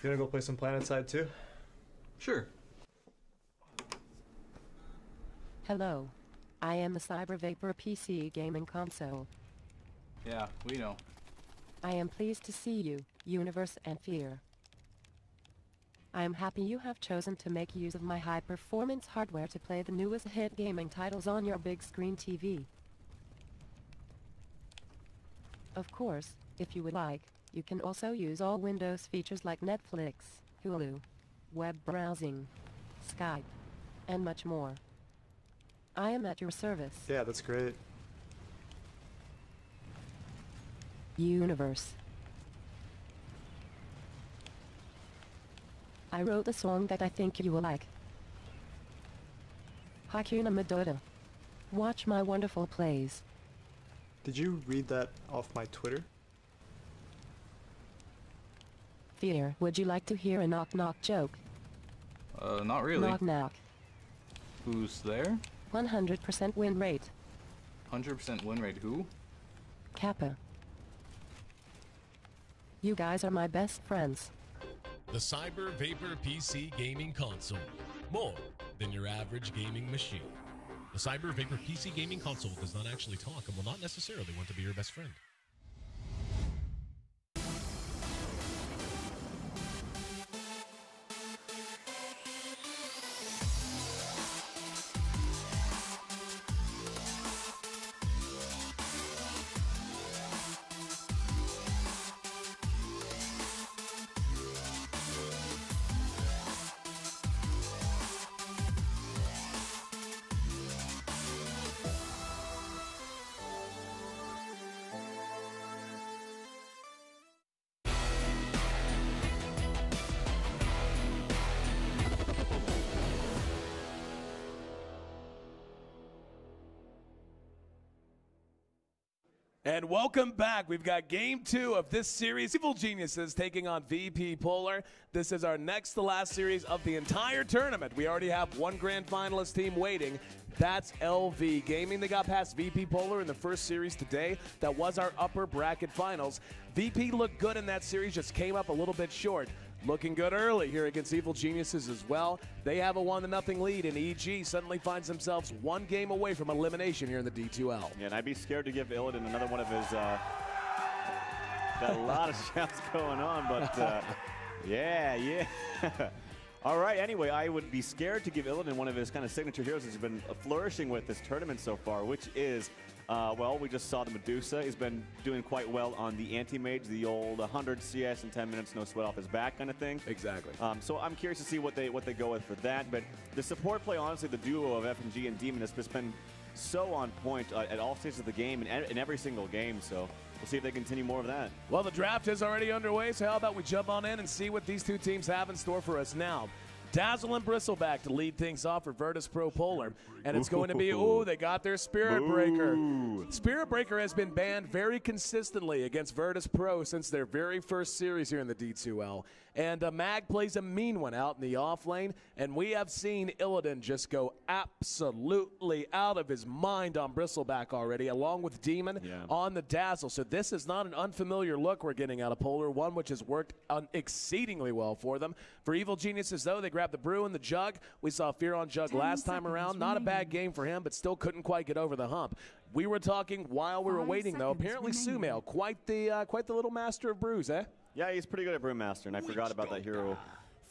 You wanna go play some PlanetSide too? Sure. Hello. I am the Cyber Vapor PC gaming console. Yeah, we know. I am pleased to see you, Universe and Fear. I am happy you have chosen to make use of my high-performance hardware to play the newest hit gaming titles on your big screen TV. Of course, if you would like, you can also use all Windows features like Netflix, Hulu, web browsing, Skype, and much more. I am at your service. Yeah, that's great. Universe. I wrote a song that I think you will like. Hakuna Matata. Watch my wonderful plays. Did you read that off my Twitter? Fear, would you like to hear a knock-knock joke? Not really. Knock-knock. Who's there? 100% win rate. 100% win rate. Who? Kappa. You guys are my best friends. The Cyber Vapor PC gaming console. More than your average gaming machine. The Cyber Vapor PC gaming console does not actually talk and will not necessarily want to be your best friend. And welcome back. We've got game 2 of this series. Evil Geniuses taking on VP Polar. This is our next to last series of the entire tournament. We already have one grand finalist team waiting. That's LV Gaming. They got past VP Polar in the first series today. That was our upper bracket finals. VP looked good in that series, just came up a little bit short. Looking good early here against Evil Geniuses as well. They have a 1-0 lead, and EG suddenly finds themselves one game away from elimination here in the D2L. Yeah, and I'd be scared to give Illidan another one of his, got a lot of shouts going on, but yeah. All right, anyway, I would be scared to give Illidan one of his kind of signature heroes he's been flourishing with this tournament so far, which is, well, we just saw the Medusa. He's been doing quite well on the anti-mage, the old 100 CS in 10 minutes, no sweat off his back kind of thing. Exactly. So I'm curious to see what they go with for that. But the support play, honestly, the duo of FNG and Demon has just been so on point at all stages of the game and in every single game. So we'll see if they continue more of that. Well, the draft is already underway, so how about we jump on in and see what these two teams have in store for us now. Dazzle and Bristleback to lead things off for Virtus Pro Polar. And it's going to be, they got their Spirit Breaker. Spirit Breaker has been banned very consistently against Virtus Pro since their very first series here in the D2L. And Mag plays a mean one out in the off lane, and we have seen Illidan just go absolutely out of his mind on Bristleback already, along with Demon on the Dazzle. So this is not an unfamiliar look we're getting out of Polar, one which has worked exceedingly well for them. For Evil Geniuses, though, they grabbed the Brew and the Jug. We saw Fear on Jug last time around. Not a bad game for him, but still couldn't quite get over the hump. We were talking while we were waiting, though. Apparently, Sumail, quite the little master of brews, eh? Yeah, he's pretty good at Brewmaster, and I forgot about that hero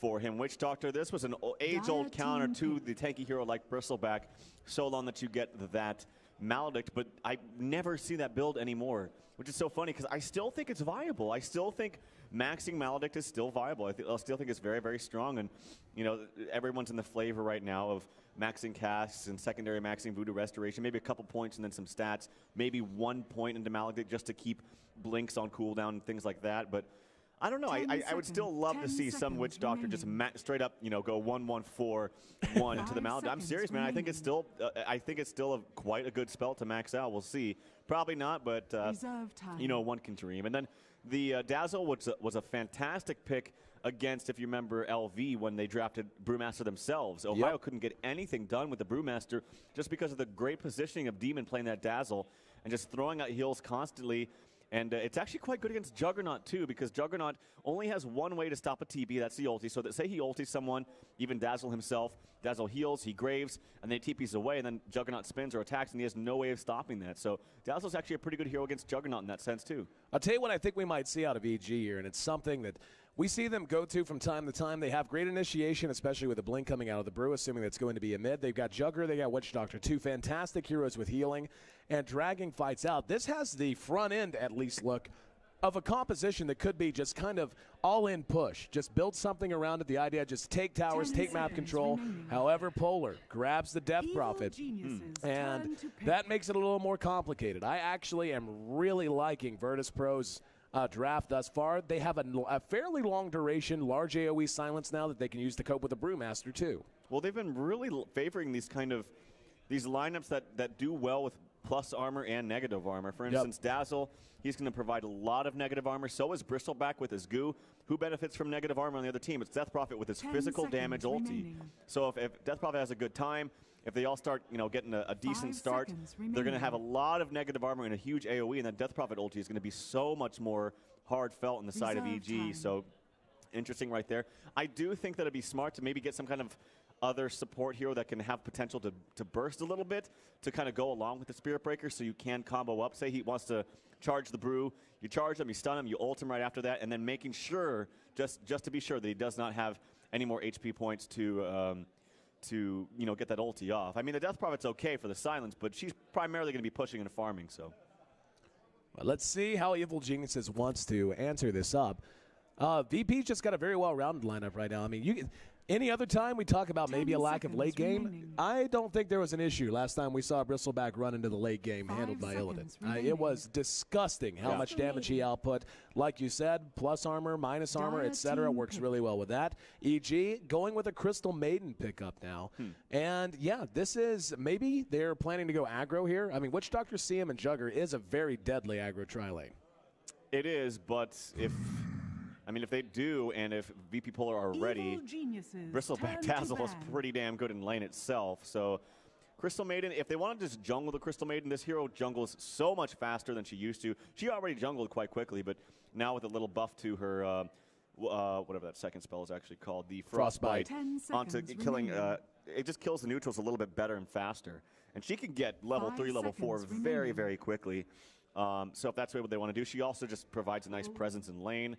for him. Witch Doctor, this was an age-old counter to the tanky hero like Bristleback, so long that you get that Maledict, but I never see that build anymore, which is so funny because I still think it's viable. I still think maxing Maledict is still viable. I still think it's very, very strong, and you know, everyone's in the flavor right now of maxing casts and secondary maxing Voodoo Restoration, maybe a couple points and then some stats, maybe 1 point into Maledict just to keep blinks on cooldown and things like that, but I don't know. I would still love to see some Witch Doctor just straight up, you know, go 1-1-4-1 to the Maledict. I'm serious, man. I think it's still, quite a good spell to max out. We'll see. Probably not, but you know, one can dream. And then the Dazzle was a fantastic pick against, if you remember, LV when they drafted Brewmaster themselves. Ohio couldn't get anything done with the Brewmaster just because of the great positioning of Demon playing that Dazzle and just throwing out heals constantly. And it's actually quite good against Juggernaut, too, because Juggernaut only has one way to stop a TB. That's the ulti. So that say he ultis someone, even Dazzle himself. Dazzle heals, he graves, and then he TPs away, and then Juggernaut spins or attacks, and he has no way of stopping that. So Dazzle's actually a pretty good hero against Juggernaut in that sense, too. I'll tell you what I think we might see out of EG here, and it's something that we see them go to from time to time. They have great initiation, especially with the Blink coming out of the brew, assuming that's going to be a mid. They've got Jugger, they got Witch Doctor, two fantastic heroes with healing, and dragging fights out. This has the front end, at least, look of a composition that could be just kind of all-in push. Just build something around it. The idea, just take towers, take map control. However, Polar grabs the Death Prophet, and that makes it a little more complicated. I actually am really liking Virtus Pro's draft thus far. They have a fairly long duration, large AoE silence now that they can use to cope with the Brewmaster, too. Well, they've been really favoring these these lineups that do well with plus armor and negative armor. For instance, Dazzle, he's going to provide a lot of negative armor. So is Bristleback with his goo. Who benefits from negative armor on the other team? It's Death Prophet with his physical damage ulti. So if Death Prophet has a good time, if they all start, getting a decent start, they're going to have a lot of negative armor and a huge AoE, and that Death Prophet ulti is going to be so much more hard felt on the side of EG. So interesting right there. I do think that it'd be smart to maybe get some kind of other support hero that can have potential to burst a little bit to kind of go along with the Spirit Breaker, so you can combo up. Say he wants to charge the brew, you charge him, you stun him, you ult him right after that, and then making sure, just to be sure, that he does not have any more HP points to get that ulti off. I mean, the Death Prophet's okay for the silence, but she's primarily going to be pushing and farming. So well, let's see how Evil Geniuses wants to answer this up. VP's just got a very well-rounded lineup right now. I mean, any other time we talk about maybe a lack of late game, I don't think there was an issue last time we saw Bristleback run into the late game handled by Illidan. It was disgusting how much damage he output. Like you said, plus armor, minus armor, etc. works really well with that. EG going with a Crystal Maiden pickup now. And yeah, this is, maybe they're planning to go aggro here. I mean, Witch Doctor, CM, and Jugger is a very deadly aggro tri-lane. It is, but if they do, and if VP Polar are ready, Bristleback Dazzle is pretty damn good in lane itself. So Crystal Maiden, if they want to just jungle the Crystal Maiden, this hero jungles so much faster than she used to. She already jungled quite quickly, but now with a little buff to her, whatever that second spell is actually called, the Frostbite, onto killing, it just kills the neutrals a little bit better and faster. And she can get level 3, level 4 very, very quickly. So if that's what they want to do, she also just provides a nice presence in lane.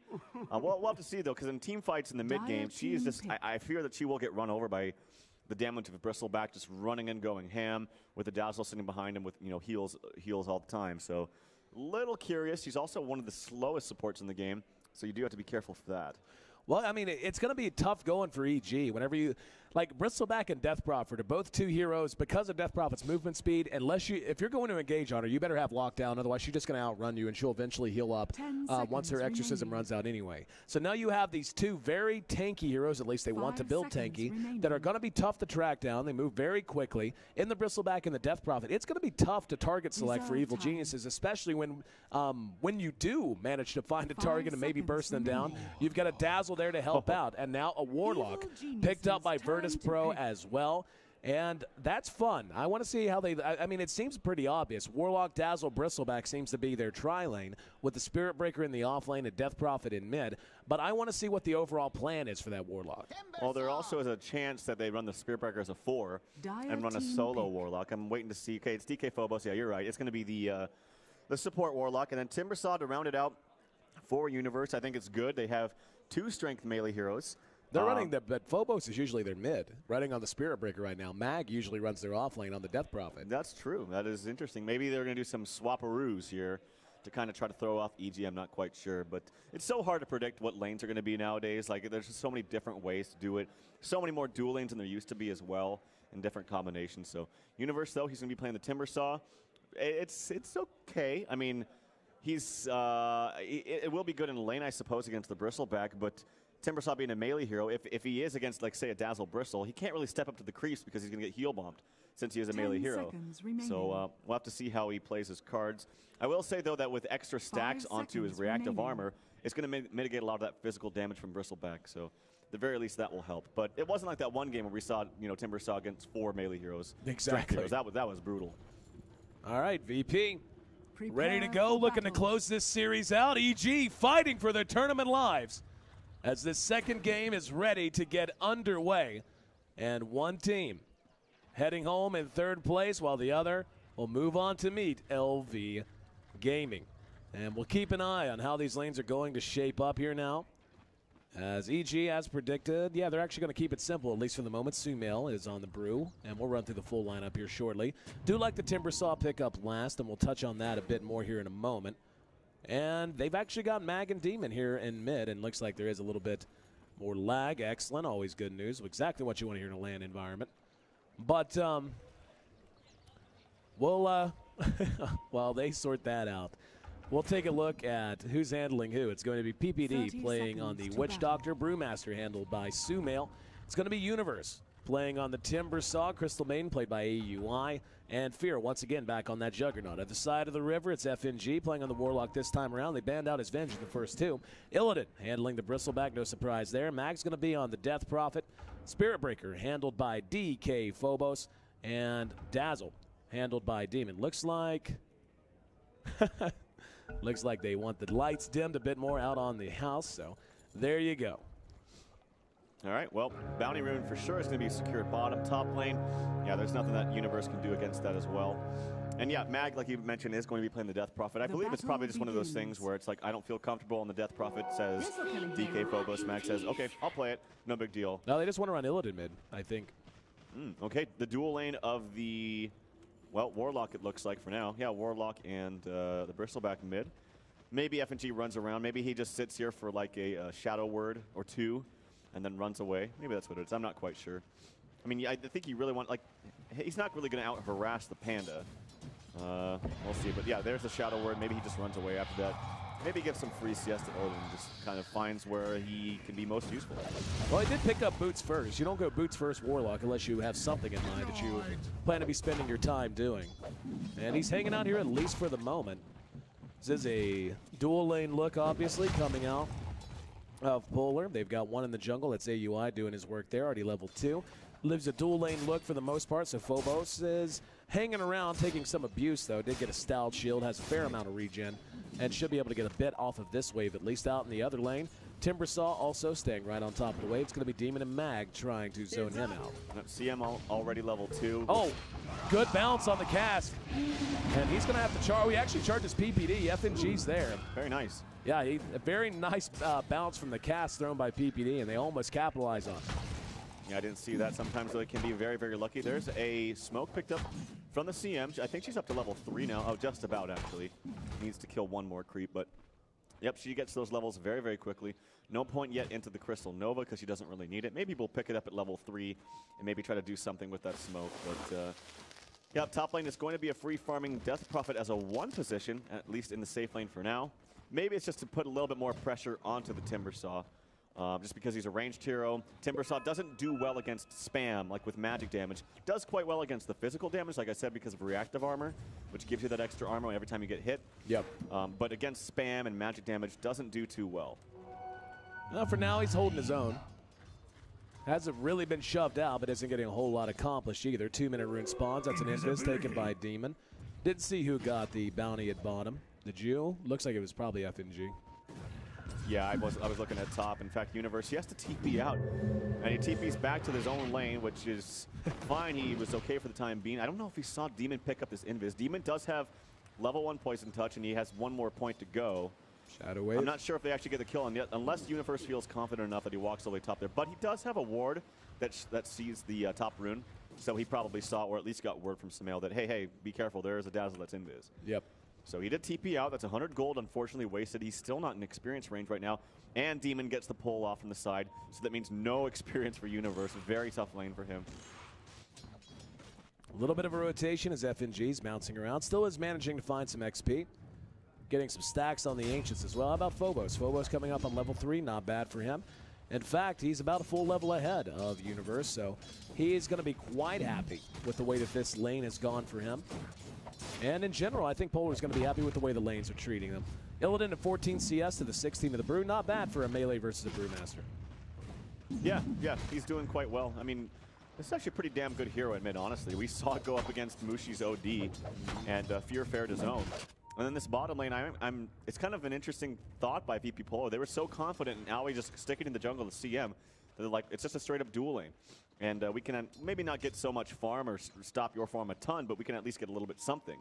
We'll have to see, though, because in team fights in the mid game, she is just, I fear that she will get run over by the damage of Bristleback, just running and going ham with the Dazzle sitting behind him with, heals all the time. So little curious. She's also one of the slowest supports in the game, so you do have to be careful for that. Well, I mean, it's going to be tough going for EG whenever you, like, Bristleback and Death Prophet are both two heroes because of Death Prophet's movement speed. If you're going to engage on her, you better have lockdown. Otherwise, she's just going to outrun you, and she'll eventually heal up once her exorcism runs out anyway. So now you have these two very tanky heroes, at least they want to build tanky, that are going to be tough to track down. They move very quickly. In the Bristleback and the Death Prophet, it's going to be tough to target select for Evil Geniuses, especially when you do manage to find a target and maybe burst them down. You've got a Dazzle there to help out, and now a Warlock picked up by Virtus Pro as well, and that's fun. I want to see how they, I mean, it seems pretty obvious. Warlock, Dazzle, Bristleback seems to be their tri-lane, with the Spirit Breaker in the off lane and Death Prophet in mid, but I want to see what the overall plan is for that Warlock. Well, there also is a chance that they run the Spirit Breaker as a 4 and run a solo Warlock. I'm waiting to see. Okay, it's DK Phobos. Yeah, you're right. It's going to be the support Warlock, and then Timbersaw to round it out for Universe. I think it's good. They have 2 strength melee heroes. They're running but Phobos is usually their mid, running on the Spirit Breaker right now. Mag usually runs their off lane on the Death Prophet. That's true. That is interesting. Maybe they're going to do some swapperoos here to kind of try to throw off EG. I'm not quite sure, but it's so hard to predict what lanes are going to be nowadays. Like, there's just so many different ways to do it. So many more dual lanes than there used to be as well in different combinations. So Universe, though, he's going to be playing the Timbersaw. It's okay. I mean, it will be good in lane, I suppose, against the Bristleback, but Timbersaw being a melee hero, if he is against, like, say, a Dazzle Bristle, he can't really step up to the creeps because he's going to get heal bombed since he is a melee hero. So we'll have to see how he plays his cards. I will say, though, that with extra stacks onto his reactive armor, it's going to mitigate a lot of that physical damage from Bristleback. So at the very least, that will help. But it wasn't like that one game where we saw, Timbersaw against 4 melee heroes. Exactly. Heroes. That was brutal. All right, VP. ready to go, looking to close this series out. EG fighting for their tournament lives as this second game is ready to get underway. And one team heading home in third place while the other will move on to meet LV Gaming. And we'll keep an eye on how these lanes are going to shape up here now. As EG, as predicted, yeah, they're actually going to keep it simple, at least for the moment. Sumail is on the brew, and we'll run through the full lineup here shortly. Do like the Timbersaw pickup last, and we'll touch on that a bit more here in a moment. And they've actually got Mag and Demon here in mid, and looks like there is a little bit more lag. Excellent, always good news. Exactly what you want to hear in a LAN environment. But we'll, while they sort that out, we'll take a look at who's handling who. It's going to be PPD playing on the Witch Doctor, Brewmaster handled by Sumail. It's going to be Universe playing on the Timbersaw, Crystal Maiden played by AUI, and Fear once again back on that Juggernaut. At the side of the river, it's FNG playing on the Warlock this time around. They banned out his Venge in the first two. Illidan handling the Bristleback, no surprise there. Mag's going to be on the Death Prophet. Spirit Breaker handled by DK Phobos, and Dazzle handled by Demon. Looks like they want the lights dimmed a bit more out on the house, so there you go. All right, well, Bounty Rune for sure is going to be secured bottom. Top lane, yeah, there's nothing that Universe can do against that as well. And yeah, Mag, like you mentioned, is going to be playing the Death Prophet. I believe it's probably just one of those things where it's like, I don't feel comfortable, and the Death Prophet says, DK Phobos, Mag says, okay, I'll play it, no big deal. No, they just want to run Illidan mid, I think. Okay, the dual lane of the, well, Warlock it looks like for now. Yeah, Warlock and the Bristleback mid. Maybe FNG runs around. Maybe he just sits here for like a shadow word or two and then runs away. Maybe that's what it is. I'm not quite sure. I mean, I think he really like, he's not really going to out-harass the Panda. We'll see. But yeah, there's the shadow word. Maybe he just runs away after that. Maybe gives some free CS to Odin and just kind of finds where he can be most useful. Well, I did pick up Boots first. You don't go Boots first Warlock unless you have something in mind that you plan to be spending your time doing. And he's hanging out here at least for the moment. This is a dual lane look, obviously, coming out of Polar. They've got one in the jungle. That's AUI doing his work there, already level 2. Lives a dual lane look for the most part, so Phobos is hanging around, taking some abuse, though. Did get a styled shield, has a fair amount of regen, and should be able to get a bit off of this wave, at least out in the other lane. Timbersaw also staying right on top of the wave. It's going to be Demon and Mag trying to zone him out. CM already level 2. Oh, good bounce on the cast. And he's going to have to charge. He actually charges PPD. FNG's there. Very nice. Yeah, a very nice bounce from the cast thrown by PPD, and they almost capitalize on it. Yeah, I didn't see that. Sometimes they can be very, very lucky. There's a smoke picked up from the CM. I think she's up to level 3 now. Oh, just about, actually. Needs to kill one more creep, but yep, she gets those levels very, very quickly. No point yet into the Crystal Nova because she doesn't really need it. Maybe we'll pick it up at level 3 and maybe try to do something with that smoke. But yeah, top lane is going to be a free farming Death Prophet as a 1 position, at least in the safe lane for now. Maybe it's just to put a little bit more pressure onto the Timbersaw. Just because he's a ranged hero. Timbersaw doesn't do well against spam, like with magic damage. Does quite well against the physical damage, like I said, because of reactive armor, which gives you that extra armor every time you get hit. Yep. But against spam and magic damage, doesn't do too well. Well, for now, he's holding his own. Hasn't really been shoved out, but isn't getting a whole lot accomplished either. 2-minute rune spawns. That's an invis taken by Demon. Didn't see who got the bounty at bottom. Did you? Looks like it was probably FNG. Yeah, I was looking at top. In fact, Universe, he has to TP out. And he TPs back to his own lane, which is fine. He was okay for the time being. I don't know if he saw Demon pick up this invis. Demon does have level 1 poison touch, and he has 1 more point to go. Shadow wave. I'm not sure if they actually get the kill on yet, unless Universe feels confident enough that he walks all the way top there. But he does have a ward that sees the top rune. So he probably saw, or at least got word from Sumail that, hey, be careful, there is a Dazzle that's invis. Yep. So he did TP out. That's 100 gold, unfortunately wasted. He's still not in experience range right now. And Demon gets the pull off from the side. So that means no experience for Universe. Very tough lane for him. A little bit of a rotation as FNG's bouncing around. Still is managing to find some XP. Getting some stacks on the Ancients as well. How about Phobos? Phobos coming up on level 3. Not bad for him. In fact, he's about a full level ahead of Universe. So he is going to be quite happy with the way that this lane has gone for him. And in general, I think Polar's going to be happy with the way the lanes are treating them. Illidan at 14 CS to the 16 of the Brew. Not bad for a melee versus a Brewmaster. Yeah, he's doing quite well. I mean, this is actually a pretty damn good hero, I admit, honestly. We saw it go up against Mushi's OD, and Fear fared his own. And then this bottom lane, it's kind of an interesting thought by VP Polar. They were so confident in Aoi just sticking in the jungle to CM that they're like, it's just a straight up dual lane. And we can maybe not get so much farm or stop your farm a ton, but we can at least get a little bit something.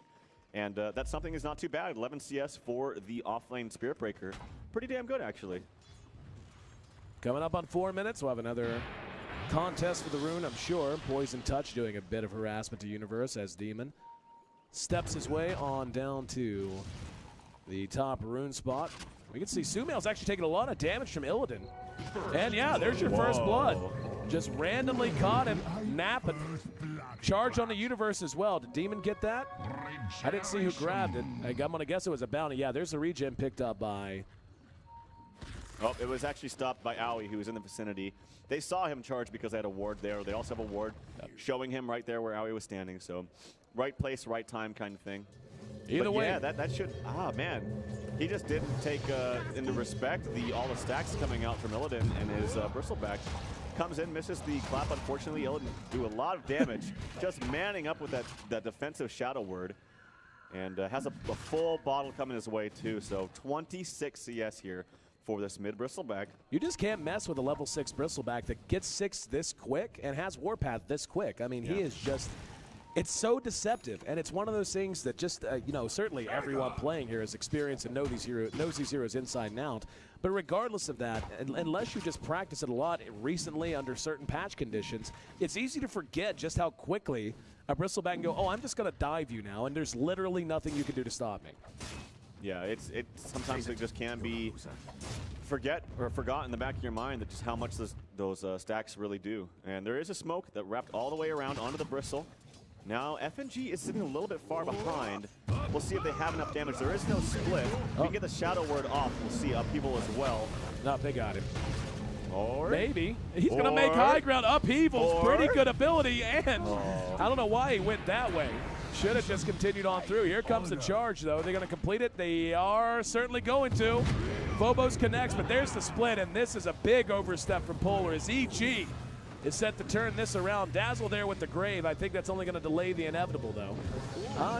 And that something is not too bad. 11 CS for the offlane Spirit Breaker. Pretty damn good, actually. Coming up on 4 minutes, we'll have another contest for the rune, I'm sure. Poison Touch doing a bit of harassment to Universe as Demon steps his way on down to the top rune spot. We can see Sumail's actually taking a lot of damage from Illidan. And yeah, there's your first blood. Just randomly caught him napping. Charge on the Universe as well. Did Demon get that? I didn't see who grabbed it. I'm going to guess it was a bounty. Yeah, there's the regen picked up by... Oh, it was actually stopped by Aoi, who was in the vicinity. They saw him charge because they had a ward there. They also have a ward showing him right there where Aoi was standing. So right place, right time kind of thing. Either way. Yeah, that should... Ah, man. He just didn't take into respect all the stacks coming out from Illidan, and his Bristleback comes in, misses the clap. Unfortunately, Illidan do a lot of damage, just manning up with that defensive Shadow Word, and has a full bottle coming his way, too. So 26 CS here for this mid Bristleback. You just can't mess with a level 6 Bristleback that gets 6 this quick and has Warpath this quick. I mean, he is just... It's so deceptive, and it's one of those things that just, you know, certainly everyone playing here has experienced and knows these heroes inside and out. But regardless of that, unless you just practice it a lot recently under certain patch conditions, it's easy to forget just how quickly a Bristleback can go, oh, I'm just going to dive you now, and there's literally nothing you can do to stop me. Yeah, sometimes it just can be forgot in the back of your mind that just how much those stacks really do. And there is a smoke that wrapped all the way around onto the Bristle. Now, FNG is sitting a little bit far behind. We'll see if they have enough damage. There is no split. If we can get the Shadow Word off, we'll see upheaval as well. Not big on him. Or maybe. He's going to make high ground. Upheaval's pretty good ability, and I don't know why he went that way. Should have just continued on through. Here comes the charge, though. They're going to complete it. They are certainly going to. Phobos connects, but there's the split, and this is a big overstep from Polar as EG is set to turn this around. Dazzle there with the grave. I think that's only going to delay the inevitable, though.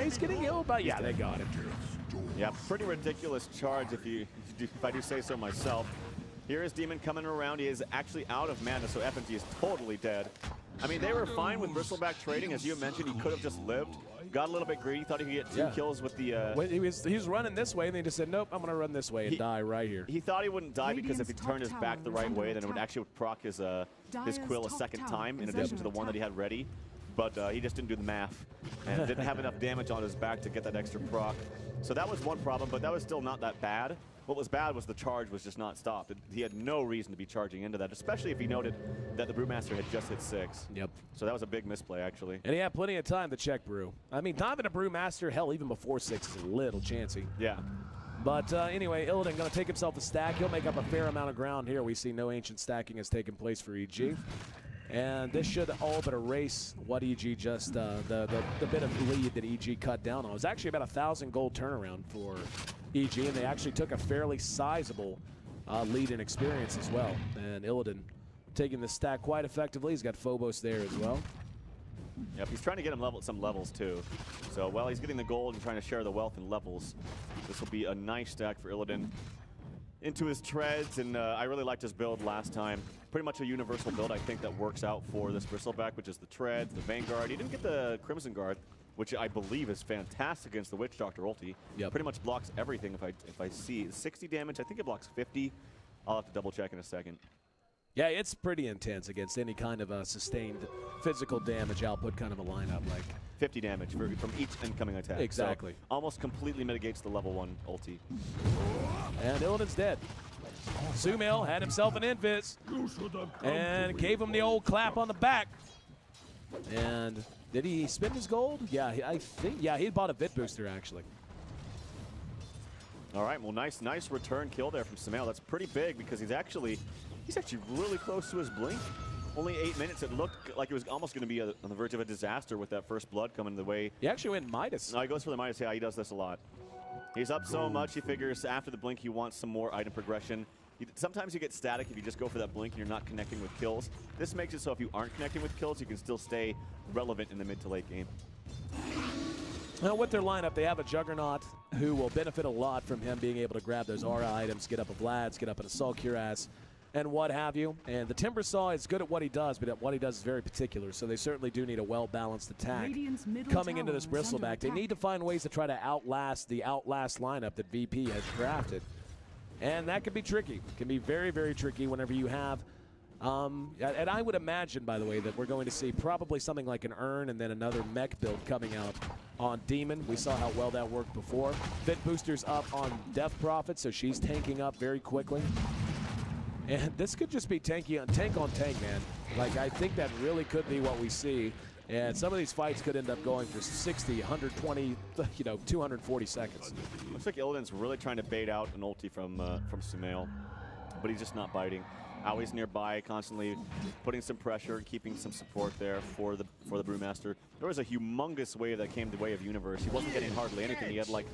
He's getting ill, but yeah, they got him. Yeah, pretty ridiculous charge if I do say so myself. Here is Demon coming around. He is actually out of mana, so FNG is totally dead. I mean, they were fine with Bristleback trading. As you mentioned, he could have just lived. Got a little bit greedy. Thought he could get 2 kills with the... He was running this way, and they just said, nope, I'm going to run this way and die right here. He thought he wouldn't die because if he turned his back the right way, then it would actually proc his quill a second time in addition to the one that he had ready. But he just didn't do the math and didn't have enough damage on his back to get that extra proc. So that was one problem, but that was still not that bad. What was bad was the charge was just not stopped. He had no reason to be charging into that, especially if he noted that the Brewmaster had just hit 6. Yep. So that was a big misplay, actually. And he had plenty of time to check Brew. I mean, diving a Brewmaster, hell, even before 6 is a little chancy. Yeah. But anyway, Illidan going to take himself a stack. He'll make up a fair amount of ground here. We see no ancient stacking has taken place for EG. And this should all but erase what EG just, the bit of lead that EG cut down on. It was actually about 1,000 gold turnaround for EG, and they actually took a fairly sizable lead in experience as well. And Illidan taking the stack quite effectively. He's got Phobos there as well. Yep, he's trying to get him some levels too. So while he's getting the gold and trying to share the wealth and levels, this will be a nice stack for Illidan into his treads. And I really liked his build last time. Pretty much a universal build, I think, that works out for this Bristleback, which is the treads, the Vanguard. He didn't get the Crimson Guard, which I believe is fantastic against the Witch Doctor ulti. Yep. Pretty much blocks everything if I see 60 damage. I think it blocks 50. I'll have to double check in a second. Yeah, it's pretty intense against any kind of a sustained physical damage output kind of a lineup. Like 50 damage from each incoming attack. Exactly. So almost completely mitigates the level 1 ulti. And Illidan's dead. Sumail had himself an invis and gave him the old clap on the back. And did he spend his gold? Yeah, I think, yeah, he bought a bit booster actually. All right, well, nice return kill there from Sumail. That's pretty big because he's actually really close to his blink. Only 8 minutes. It looked like it was almost going to be on the verge of a disaster with that first blood coming the way. He actually went Midas. No, he goes for the Midas. Yeah, he does this a lot. He's up so much, he figures after the blink he wants some more item progression. Sometimes you get static if you just go for that blink and you're not connecting with kills. This makes it so if you aren't connecting with kills, you can still stay relevant in the mid to late game. Now with their lineup, they have a Juggernaut who will benefit a lot from him being able to grab those aura items, get up a Vlad's, get up an Assault Cuirass, and what have you. And the Timber Saw is good at what he does, but what he does is very particular, so they certainly do need a well-balanced attack coming into this Bristleback. They need to find ways to try to outlast the Outlast lineup that VP has drafted. And that can be tricky. It can be very, very tricky whenever you have and I would imagine, by the way, that we're going to see probably something like an Urn and then another mech build coming out on Demon. We saw how well that worked before. Fit Booster's up on Death Prophet, so she's tanking up very quickly. And this could just be tank on tank, man. Like, I think that really could be what we see. And some of these fights could end up going for 60, 120, 240 seconds. Looks like Illidan's really trying to bait out an ulti from Sumail, but he's just not biting. Always nearby, constantly putting some pressure and keeping some support there for the Brewmaster. There was a humongous wave that came the way of Universe. He wasn't getting hardly anything. He had like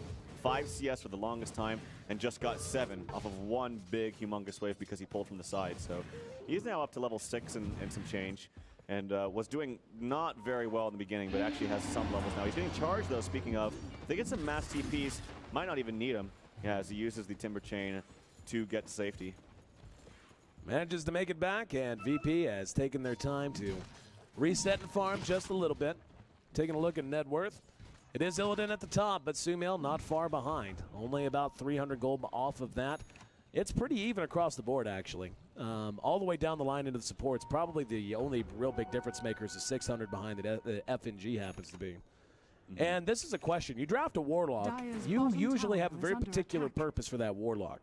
5 CS for the longest time and just got 7 off of one big humongous wave because he pulled from the side. So he's now up to level 6 and some change, and was doing not very well in the beginning, but actually has some levels now. He's getting charged though, speaking of. If they get some mass TPs, might not even need him, as he uses the Timber Chain to get to safety. Manages to make it back, and VP has taken their time to reset and farm just a little bit. Taking a look at net worth. It is Illidan at the top, but Sumail not far behind. Only about 300 gold off of that. It's pretty even across the board, actually. All the way down the line into the supports. Probably the only real big difference maker is the 600 behind that the FNG happens to be. And this is a question. You draft a Warlock, you usually have a very particular purpose for that Warlock.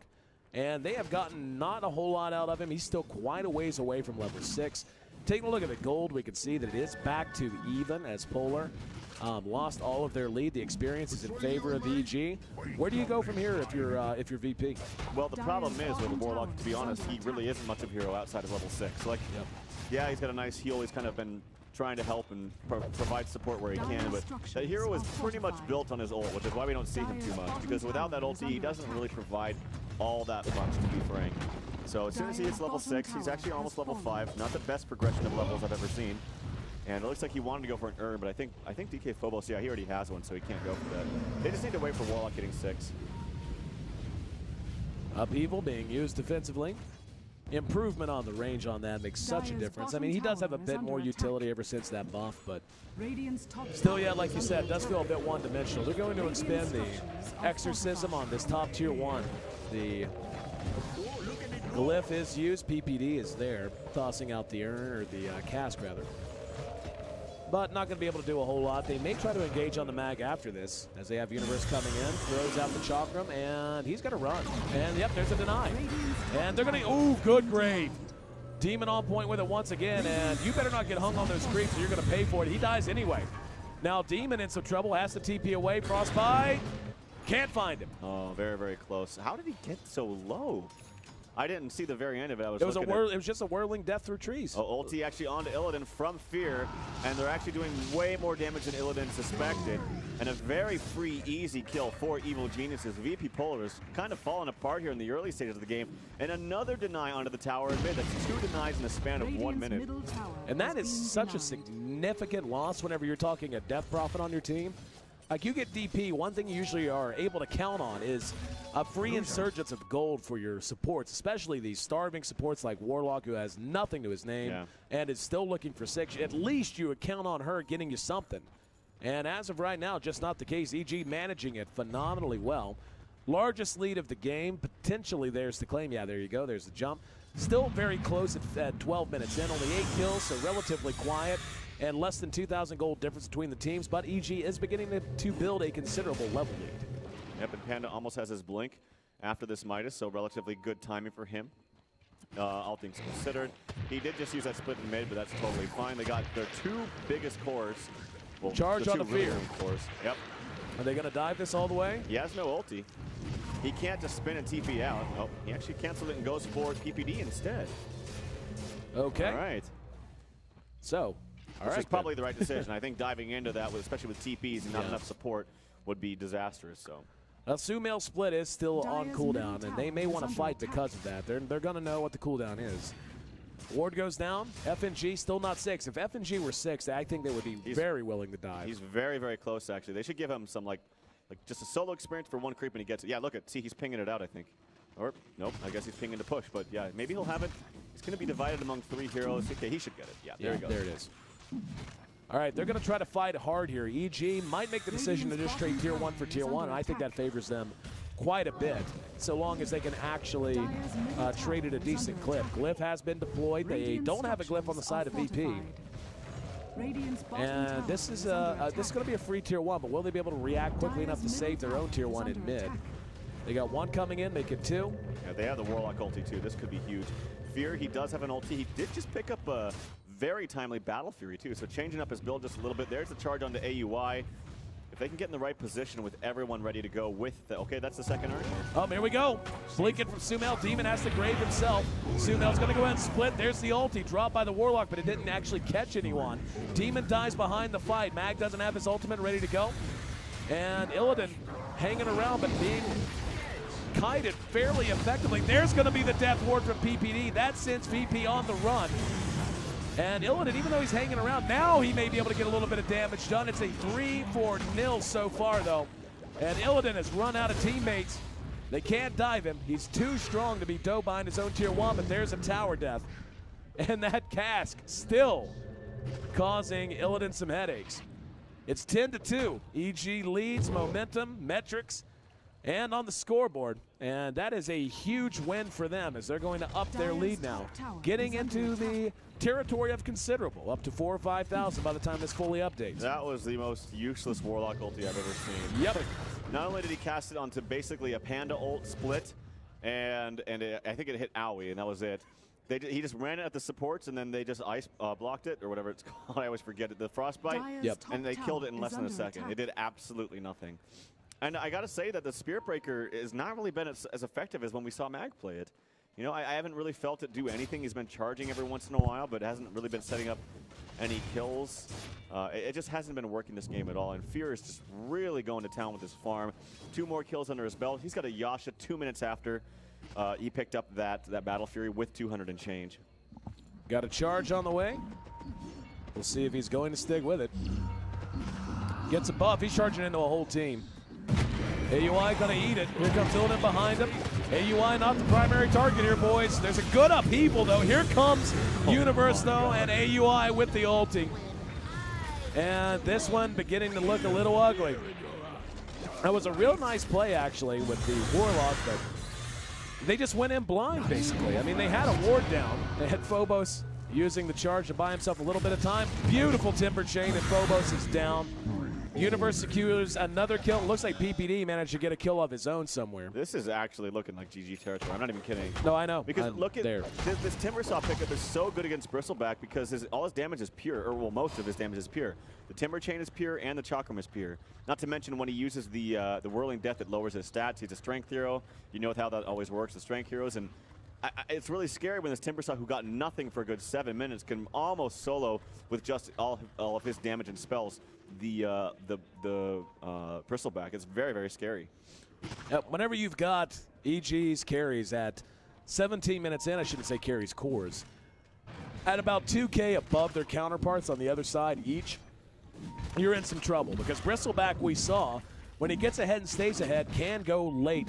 And they have gotten not a whole lot out of him. He's still quite a ways away from level 6. Taking a look at the gold, we can see that it is back to even as Polar lost all of their lead. The experience is in favor of EG. Where do you go from here if you're VP? Well, the problem is with the Warlock, to be honest, he really isn't much of a hero outside of level 6. Like, yeah, he's got a nice heal. He's kind of been trying to help and provide support where he can, but that hero is pretty much built on his ult, which is why we don't see him too much, because without that ulti, he doesn't really provide all that much, to be frank. So as soon as he hits level 6, he's actually almost level 5. Not the best progression of levels I've ever seen. And it looks like he wanted to go for an Urn, but I think DK Phobos, yeah, he already has one, so he can't go for that. They just need to wait for Warlock getting 6. Upheaval being used defensively. Improvement on the range on that makes such a difference. I mean, he does have a bit more utility ever since that buff, but still, yeah, like you said, does feel a bit one-dimensional. They're going to expend the Exorcism on this top tier 1. The glyph is used, PPD is there, tossing out the Urn, or the cask rather. But not going to be able to do a whole lot. They may try to engage on the mag after this, as they have Universe coming in, throws out the Chakram, and he's going to run. And yep, there's a deny. And they're going to, ooh, good grave. Demon on point with it once again, and you better not get hung on those creeps or you're going to pay for it. He dies anyway. Now Demon in some trouble, has to TP away, Frostbite. Can't find him. Oh, very, very close. How did he get so low? I didn't see the very end of it. It was just a whirling death through trees. Oh, ulti actually onto Illidan from Fear, and they're actually doing way more damage than Illidan suspected. And a very free, easy kill for Evil Geniuses. VP Polar is kind of falling apart here in the early stages of the game. And another deny onto the tower in mid. That's 2 denies in the span of 1 minute. And that is such a significant loss whenever you're talking a Death Prophet on your team. Like, you get DP, one thing you usually are able to count on is a free insurgence of gold for your supports, especially these starving supports like Warlock, who has nothing to his name and is still looking for 6. At least you would count on her getting you something. And as of right now, just not the case. EG managing it phenomenally well. Largest lead of the game, potentially theirs to claim. Yeah, there you go. There's the jump. Still very close at 12 minutes in. Only 8 kills, so relatively quiet. And less than 2,000 gold difference between the teams, but EG is beginning to build a considerable level lead. Yep, and Panda almost has his blink after this Midas, so relatively good timing for him. All things considered. He did just use that split in mid, but that's totally fine. They got their 2 biggest cores. Well, charge on the Fear. Cores. Yep. Are they going to dive this all the way? He has no ulti. He can't just spin and TP out. Oh, he actually canceled it and goes for PPD instead. Okay. All right. So, which is probably the right decision. I think diving into that, especially with TPs and not enough support, would be disastrous. So, Sumail split is still on cooldown, and they may want to fight because of that. They're going to know what the cooldown is. Ward goes down. FNG still not 6. If FNG were 6, I think they would be very willing to dive. He's very, very close, actually. They should give him some, like, Like just a solo experience for one creep and he gets it. Yeah, look at, see, he's pinging it out, I think. Or, nope, I guess he's pinging to push, but yeah, maybe he'll have it. It's going to be divided among 3 heroes. Okay, he should get it. Yeah, there you go. There it is. All right, they're going to try to fight hard here. EG might make the decision to just trade tier 1 for tier 1, and I think that favors them quite a bit, so long as they can actually trade at a decent clip. Glyph has been deployed. They don't have a Glyph on the side of VP. And this is going to be a free tier 1, but will they be able to react quickly enough to save their own tier 1 in mid? They got 1 coming in, make it 2. Yeah, they have the Warlock ulti too. This could be huge. Fear, he does have an ulti. He did just pick up a very timely Battle Fury too, so changing up his build just a little bit. There's the charge onto AUI. If they can get in the right position with everyone ready to go with the, okay, that's the second urn. Oh, here we go. Blinking from Sumail. Demon has to grave himself. Sumail's going to go ahead and split. There's the ulti. Dropped by the Warlock, but it didn't actually catch anyone. Demon dies behind the fight. Mag doesn't have his ultimate ready to go. And Illidan hanging around, but being kited fairly effectively. There's going to be the death ward from PPD. That sends VP on the run. And Illidan, even though he's hanging around, now he may be able to get a little bit of damage done. It's a 3-4-0 so far, though. And Illidan has run out of teammates. They can't dive him. He's too strong to be dove behind his own tier 1, but there's a tower death. And that cask still causing Illidan some headaches. It's 10-2. EG leads momentum, metrics, and on the scoreboard. And that is a huge win for them as they're going to up their lead now. Getting into the territory of considerable, up to 4,000 or 5,000 by the time this fully updates. That was the most useless Warlock ulti I've ever seen. Yep. Not only did he cast it onto basically a Panda ult split, and I think it hit Owie, and that was it. He just ran it at the supports, and then they just ice blocked it, or whatever it's called. I always forget it. The frostbite. Yep. And they killed it in less than a second. It did absolutely nothing. And I got to say that the Spirit Breaker has not really been as effective as when we saw Mag play it. You know, I haven't really felt it do anything. He's been charging every once in a while, but hasn't really been setting up any kills. It just hasn't been working this game at all. And Fear is just really going to town with his farm. 2 more kills under his belt. He's got a Yasha 2 minutes after he picked up that Battle Fury with 200 and change. Got a charge on the way. We'll see if he's going to stick with it. Gets a buff. He's charging into a whole team. AUI gonna eat it. Here comes Illidan behind him. AUI not the primary target here, boys. There's a good upheaval, though. Here comes Universe, though, and AUI with the ulti. And this one beginning to look a little ugly. That was a real nice play, actually, with the Warlock, but they just went in blind, basically. I mean, they had a ward down. They had Phobos using the charge to buy himself a little bit of time. Beautiful Timber Chain, and Phobos is down. Universe secures another kill. Looks like PPD managed to get a kill of his own somewhere. This is actually looking like GG territory. I'm not even kidding. No, I know. Because look at this Timbersaw pickup is so good against Bristleback because all his damage is pure, or well, most of his damage is pure. The Timber Chain is pure and the Chakram is pure. Not to mention when he uses the Whirling Death, it lowers his stats. He's a strength hero. You know how that always works, the strength heroes. And it's really scary when this Timbersaw, who got nothing for a good 7 minutes, can almost solo with just all of his damage and spells the Bristleback. It's very, very scary. Whenever you've got EG's carries at 17 minutes in, I shouldn't say carries, cores, at about 2K above their counterparts on the other side each, you're in some trouble because Bristleback, we saw, when he gets ahead and stays ahead, can go late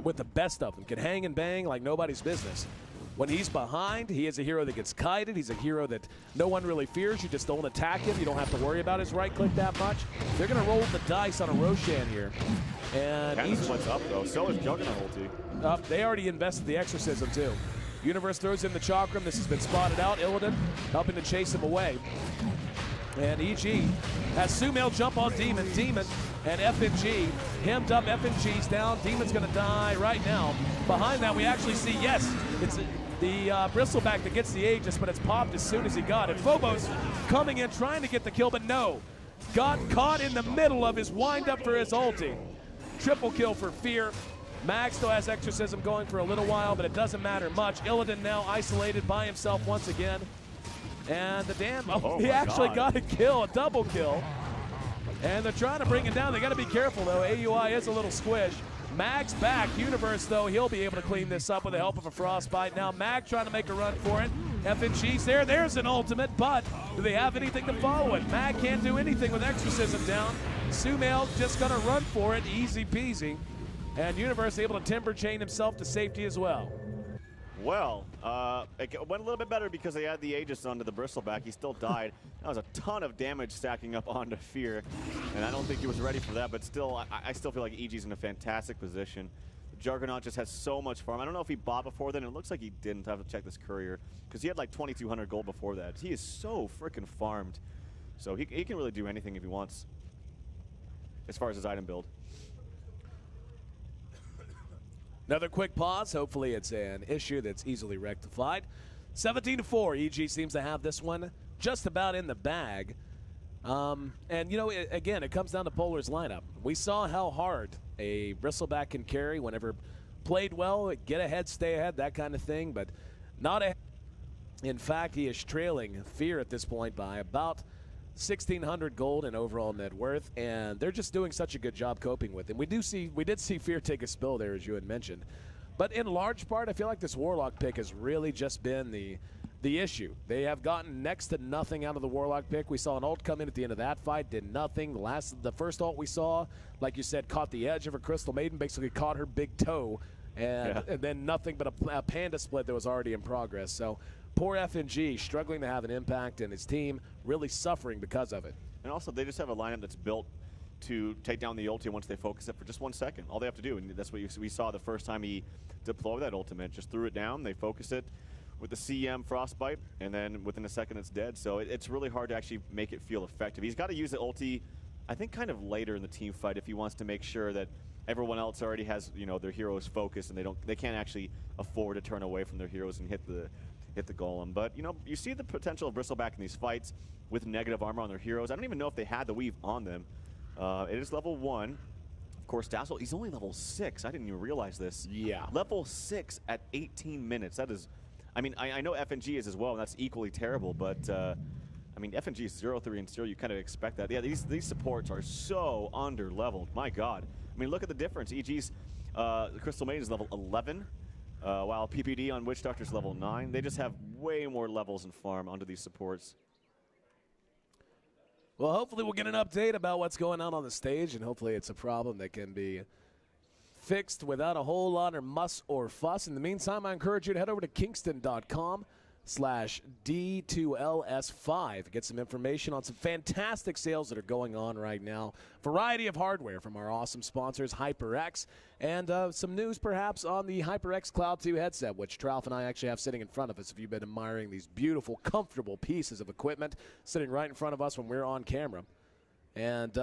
with the best of them, can hang and bang like nobody's business. When he's behind, he is a hero that gets kited. He's a hero that no one really fears. You just don't attack him. You don't have to worry about his right click that much. They're going to roll the dice on a Roshan here. And each one's up, though. So is Juggernaut ulti. They already invested the Exorcism, too. Universe throws in the Chakram. This has been spotted out. Illidan helping to chase him away. And EG has Sumail jump on Demon. Demon and FNG hemmed up. FNG's down. Demon's going to die right now. Behind that, we actually see, yes, it's the Bristleback that gets the Aegis, but it's popped as soon as he got it. Phobos coming in, trying to get the kill, but no. Got caught in the middle of his wind-up for his ulti. Triple kill for Fear. Mag still has Exorcism going for a little while, but it doesn't matter much. Illidan now isolated by himself once again. And the damn, he actually got a kill, a double kill. And they're trying to bring it down. They got to be careful, though. AUI is a little squish. Mag's back. Universe, though, he'll be able to clean this up with the help of a Frostbite. Now Mag trying to make a run for it. FNG's there. There's an ultimate, but do they have anything to follow it? Mag can't do anything with Exorcism down. Sumail just going to run for it, easy peasy. And Universe able to timber chain himself to safety as well. Well, it went a little bit better because they had the Aegis onto the Bristleback. He still died. That was a ton of damage stacking up onto Fear, and I don't think he was ready for that, but still, I still feel like EG's in a fantastic position. Juggernaut just has so much farm. I don't know if he bought before then. It looks like he didn't. I have to check this courier because he had like 2,200 gold before that. He is so freaking farmed. So he can really do anything if he wants as far as his item build. Another quick pause. Hopefully it's an issue that's easily rectified. 17-4. EG seems to have this one just about in the bag. And, you know, again, it comes down to Polar's lineup. We saw how hard a Bristleback can carry whenever played well, get ahead, stay ahead, that kind of thing, but not a. In fact, he is trailing Fear at this point by about 1,600 gold in overall net worth, and they're just doing such a good job coping with him. We did see Fear take a spill there, as you had mentioned, but in large part, I feel like this Warlock pick has really just been the issue. They have gotten next to nothing out of the Warlock pick. We saw an ult come in at the end of that fight, did nothing. The first ult we saw, like you said, caught the edge of a Crystal Maiden, basically caught her big toe, and then nothing but a panda split that was already in progress. So poor FNG struggling to have an impact, and his team really suffering because of it. And also, they just have a lineup that's built to take down the ulti once they focus it for just 1 second. All they have to do, and that's what we saw the first time he deployed that ultimate. Just threw it down, they focused it with the CM Frostbite, and then within a second it's dead. So it's really hard to actually make it feel effective. He's got to use the ulti, I think, kind of later in the team fight if he wants to make sure that everyone else already has, you know, their heroes focused, and they can't actually afford to turn away from their heroes and hit the golem. But, you know, you see the potential of Bristleback in these fights with negative armor on their heroes. I don't even know if they had the weave on them. It is level 1. Of course, Dazzle, he's only level 6. I didn't even realize this. Yeah. Level 6 at 18 minutes. That is, I mean, I know FNG is as well, and that's equally terrible, but, I mean, FNG is 0-3 and 0. You kind of expect that. Yeah, these supports are so under-leveled. My God. I mean, look at the difference. EG's Crystal Maiden is level 11. While PPD on Witch Doctor's level 9. They just have way more levels in farm onto these supports. Well, hopefully we'll get an update about what's going on the stage, and hopefully it's a problem that can be fixed without a whole lot of muss or fuss. In the meantime, I encourage you to head over to kingston.com/D2LS5. Get some information on some fantastic sales that are going on right now. Variety of hardware from our awesome sponsors, HyperX, and some news perhaps on the HyperX Cloud 2 headset, which Tralf and I actually have sitting in front of us. If you've been admiring these beautiful, comfortable pieces of equipment sitting right in front of us when we're on camera. And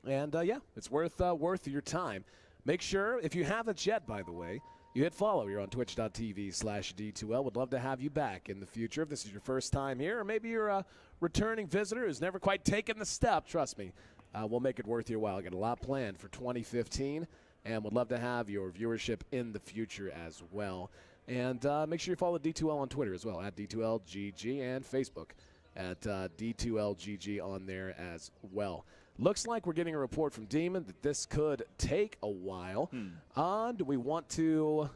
yeah, it's worth your time. Make sure, if you haven't yet, by the way, you hit follow. You're on twitch.tv/D2L. Would love to have you back in the future if this is your first time here, or maybe you're a returning visitor who's never quite taken the step. Trust me, we'll make it worth your while. Got a lot planned for 2015, and would love to have your viewership in the future as well. And make sure you follow D2L on Twitter as well, at D2LGG, and Facebook at D2LGG on there as well. Looks like we're getting a report from Demon that this could take a while. Do we want to,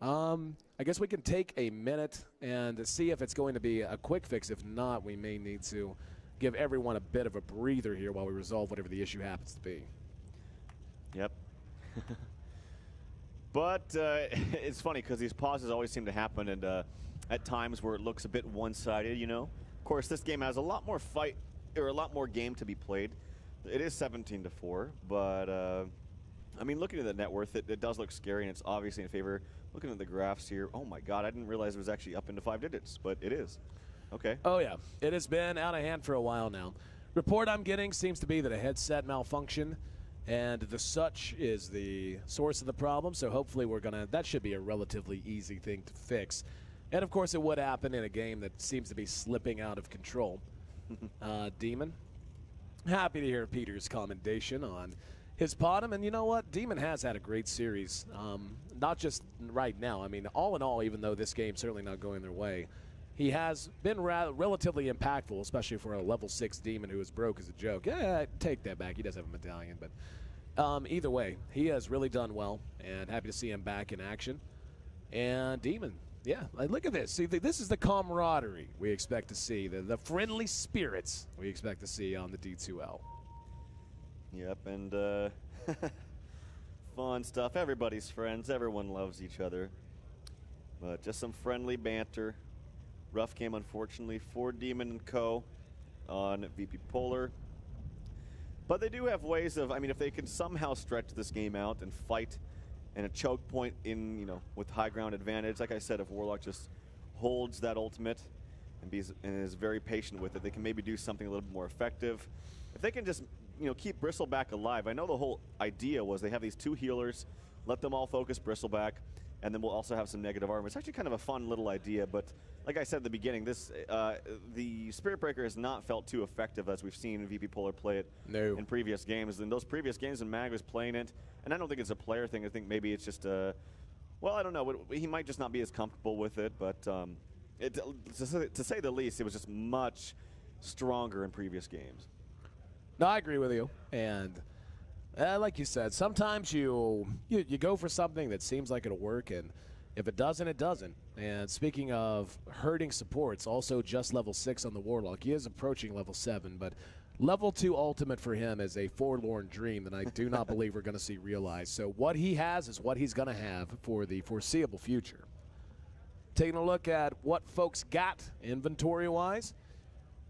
I guess we can take a minute and see if it's going to be a quick fix. If not, we may need to give everyone a bit of a breather here while we resolve whatever the issue happens to be. Yep. But it's funny because these pauses always seem to happen, and at times where it looks a bit one-sided, you know. Of course, this game has a lot more fight, or a lot more game to be played. It is 17-4, but I mean, looking at the net worth, it does look scary, and it's obviously in favor. Looking at the graphs here, oh my God, I didn't realize it was actually up into 5 digits, but it is. Okay. Oh yeah, it has been out of hand for a while now. Report I'm getting seems to be that a headset malfunction, and the such is the source of the problem. So hopefully that should be a relatively easy thing to fix. And of course, it would happen in a game that seems to be slipping out of control. Demon. Happy to hear Peter's commendation on his bottom, and you know what? Demon has had a great series, not just right now. I mean, all in all, even though this game's certainly not going their way, he has been relatively impactful, especially for a level 6 Demon who is broke as a joke. Yeah, take that back. He does have a medallion, but either way, he has really done well, and happy to see him back in action. And Demon, yeah, look at this. See, this is the camaraderie we expect to see, the friendly spirits we expect to see on the D2L. Yep, and fun stuff. Everybody's friends. Everyone loves each other. But just some friendly banter. Rough game, unfortunately, for Demon & Co. on VP Polar. But they do have ways of, I mean, if they can somehow stretch this game out and fight in a choke point in, you know, with high ground advantage, like I said, if Warlock just holds that ultimate and is very patient with it, they can maybe do something a little bit more effective. If they can just, you know, keep Bristleback alive. I know the whole idea was they have these 2 healers, let them all focus Bristleback, and then we'll also have some negative armor. It's actually kind of a fun little idea, but like I said at the beginning, this the Spirit Breaker has not felt too effective as we've seen VP Polar play it in previous games. In those previous games, when Mag was playing it, and I don't think it's a player thing. I think maybe it's just well, I don't know. He might just not be as comfortable with it, but to say the least, it was just much stronger in previous games. No, I agree with you. And like you said, sometimes you go for something that seems like it'll work, and if it doesn't, it doesn't. And speaking of hurting supports, also just level 6 on the Warlock. He is approaching level 7, but level 2 ultimate for him is a forlorn dream that I do not believe we're going to see realized. So what he has is what he's going to have for the foreseeable future. Taking a look at what folks got inventory-wise.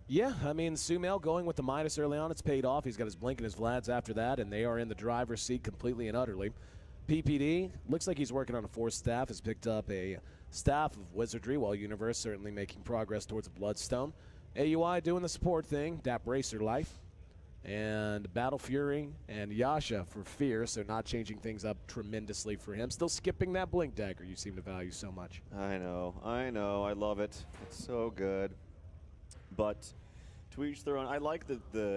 Yeah, I mean, Sumail going with the Midas early on, it's paid off. He's got his Blink and his Vlads after that, and they are in the driver's seat completely and utterly. PPD, looks like he's working on a 4th staff, has picked up a staff of Wizardry, while Universe certainly making progress towards a Bloodstone. AUI doing the support thing, Dap Racer Life, and Battle Fury and Yasha for Fear, so not changing things up tremendously for him. Still skipping that Blink Dagger you seem to value so much. I know, I love it. It's so good. But to each their own. I like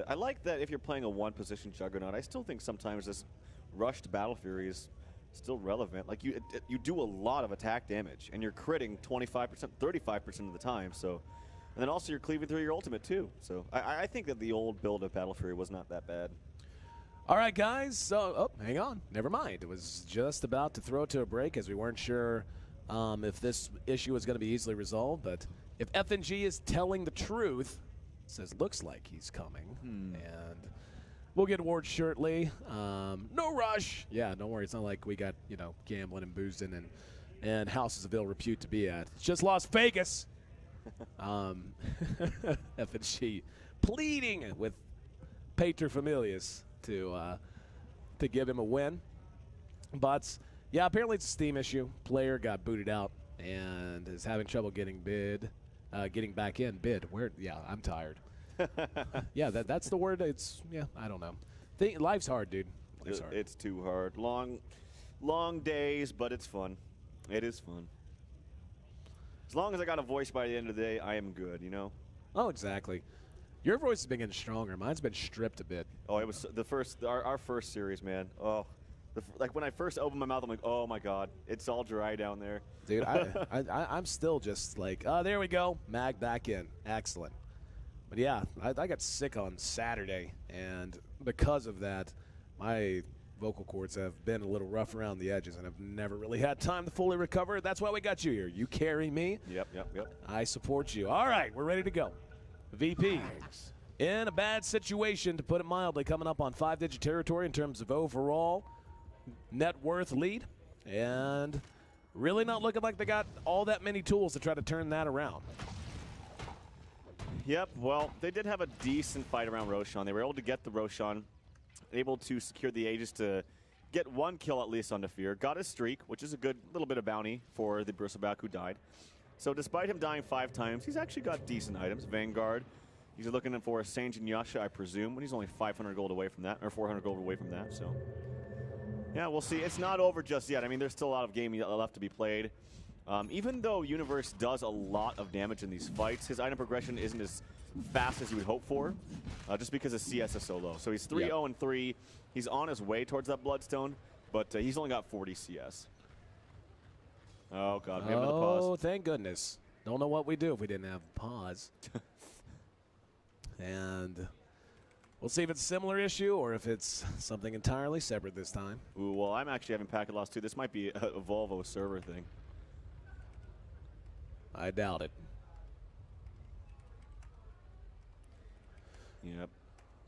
I like that if you're playing a 1-position Juggernaut, I still think sometimes this rushed Battle Fury is still relevant. Like you do a lot of attack damage, and you're critting 25%, 35% of the time. So, and then also you're cleaving through your ultimate too. So I think that the old build of Battle Fury was not that bad. All right, guys. So, oh, hang on. Never mind. It was just about to throw it to a break as we weren't sure if this issue was going to be easily resolved. But if FNG is telling the truth, it says looks like he's coming, and we'll get awards shortly. No rush. Yeah, don't worry. It's not like we got, you know, gambling and boozing and houses of ill repute to be at. It's just Las Vegas. FNG pleading with Pater Familias to give him a win. But, yeah, apparently it's a Steam issue. Player got booted out and is having trouble getting back in. Where? Yeah, I'm tired. Yeah, that's the word. It's, yeah, I don't know. Life's hard, dude. Life's hard. It's too hard. Long days, but it's fun. It is fun. As long as I got a voice by the end of the day, I am good, you know? Oh, exactly. Your voice has been getting stronger. Mine's been stripped a bit. Oh, it was our first series, man. Oh, like when I first opened my mouth, I'm like, oh my God, it's all dry down there. Dude, I'm still just like, oh, there we go. Mag back in. Excellent. But yeah, I got sick on Saturday, and because of that, my vocal cords have been a little rough around the edges, and I've never really had time to fully recover. That's why we got you here. You carry me. Yep. I support you. All right, we're ready to go. VP in a bad situation, to put it mildly, coming up on 5-digit territory in terms of overall net worth lead, and really not looking like they got all that many tools to try to turn that around. Yep, well, they did have a decent fight around Roshan. They were able to get the Roshan, able to secure the Aegis to get 1 kill at least on Defear. Got his streak, which is a good little bit of bounty for the Bristleback who died. So despite him dying 5 times, he's actually got decent items. Vanguard, he's looking for a Sange and Yasha, I presume, when he's only 500 gold away from that, or 400 gold away from that, so. Yeah, we'll see. It's not over just yet. I mean, there's still a lot of game left to be played. Even though Universe does a lot of damage in these fights, his item progression isn't as fast as you would hope for, just because his CS is so low. So he's 3-0-3. He's on his way towards that Bloodstone, but he's only got 40 CS. Oh, God. We have another pause. Oh, thank goodness. Don't know what we'd do if we didn't have a pause. And we'll see if it's a similar issue or if it's something entirely separate this time. Ooh, well, I'm actually having packet loss, too. This might be a Volvo server thing. I doubt it. Yep.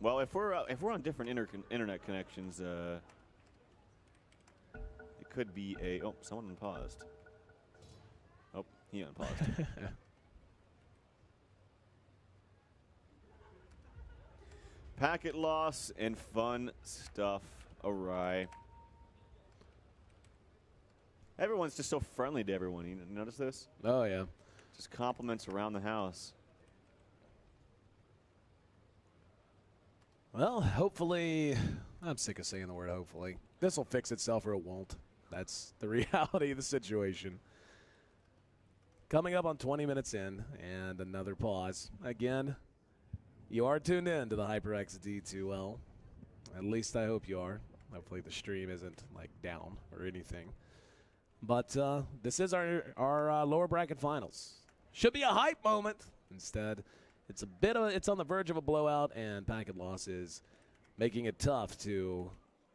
Well, if we're on different internet connections, it could be a. Oh, someone unpaused. Oh, he unpaused. Packet loss and fun stuff awry. Everyone's just so friendly to everyone. You notice this? Oh, yeah. Just compliments around the house. Well, hopefully, I'm sick of saying the word hopefully. This will fix itself or it won't. That's the reality of the situation. Coming up on 20 minutes in and another pause. Again, you are tuned in to the HyperX D2L. At least I hope you are. Hopefully the stream isn't like down or anything. But this is our lower bracket finals. Should be a hype moment. Instead, it's on the verge of a blowout, and packet loss is making it tough to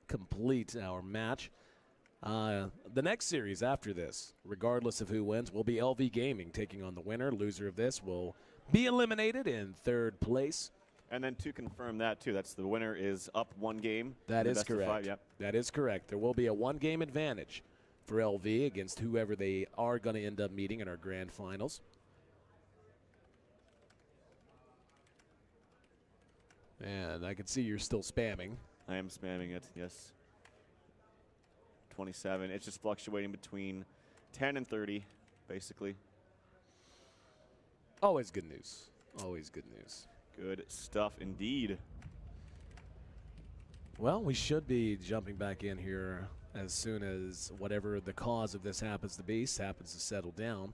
complete our match. The next series after this, regardless of who wins, will be LV Gaming taking on the winner. Loser of this will be eliminated in third place. And then to confirm that, too, that's the winner is up 1 game. That is correct. 5, yep. That is correct. There will be a 1-game advantage for LV against whoever they are going to end up meeting in our grand finals. And I can see you're still spamming. I am spamming it, yes. 27. It's just fluctuating between 10 and 30, basically. Always good news. Always good news. Good stuff indeed. Well, we should be jumping back in here as soon as whatever the cause of this happens to settle down.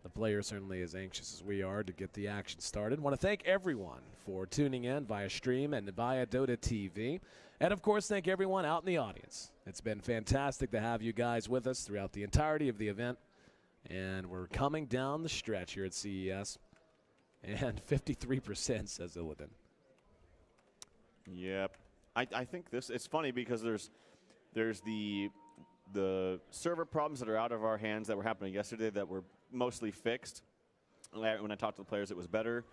The player certainly as anxious as we are to get the action started. Want to thank everyone for tuning in via stream and via Dota TV. And, of course, thank everyone out in the audience. It's been fantastic to have you guys with us throughout the entirety of the event. And we're coming down the stretch here at CES. And 53% says Illidan. Yep. I think this, it's funny because there's the server problems that are out of our hands that were happening yesterday that were mostly fixed. When I talked to the players, it was better.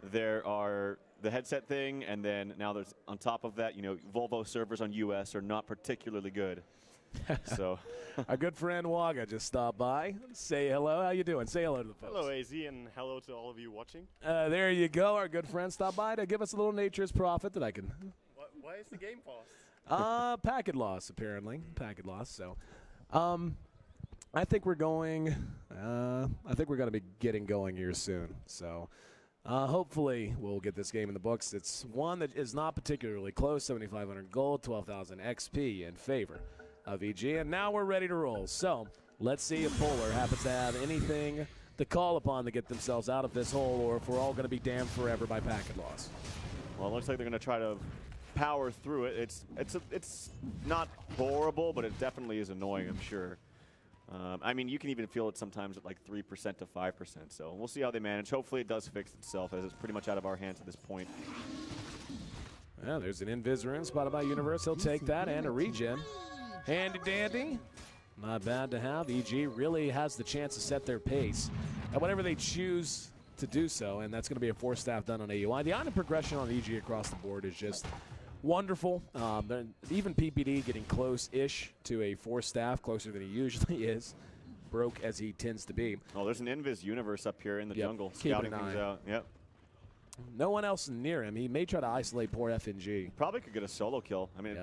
There are the headset thing, and then now there's on top of that, Volvo servers on US are not particularly good. So, our good friend Waga just stopped by. Say hello. How you doing? Say hello to the folks. Hello, AZ, and hello to all of you watching. There you go. Our good friend stopped by to give us a little nature's prophet that I can. Why is the game paused? Packet loss, apparently. Packet loss. So, I think we're going. I think we're going to be getting going here soon. So, hopefully we'll get this game in the books. It's one that is not particularly close. 7,500 gold, 12,000 XP in favor of EG, and now we're ready to roll. So, let's see if Polar happens to have anything to call upon to get themselves out of this hole, or if we're all going to be damned forever by packet loss. Well, it looks like they're going to try to power through it. It's not horrible, but it definitely is annoying, I'm sure. I mean, you can even feel it sometimes at like 3% to 5%. So we'll see how they manage. Hopefully it does fix itself, as it's pretty much out of our hands at this point. Yeah, there's an invis rune spotted by Universe. He'll take that and a regen. Handy dandy. Not bad to have. EG really has the chance to set their pace at whatever they choose to do so, and that's going to be a 4-staff done on AUI. The item progression on EG across the board is just wonderful. Even PPD getting close-ish to a 4-staff, closer than he usually is, broke as he tends to be. Oh, there's an Invis Universe up here in the jungle, scouting things out. Yep. No one else near him. He may try to isolate poor FNG. Probably could get a solo kill. I mean,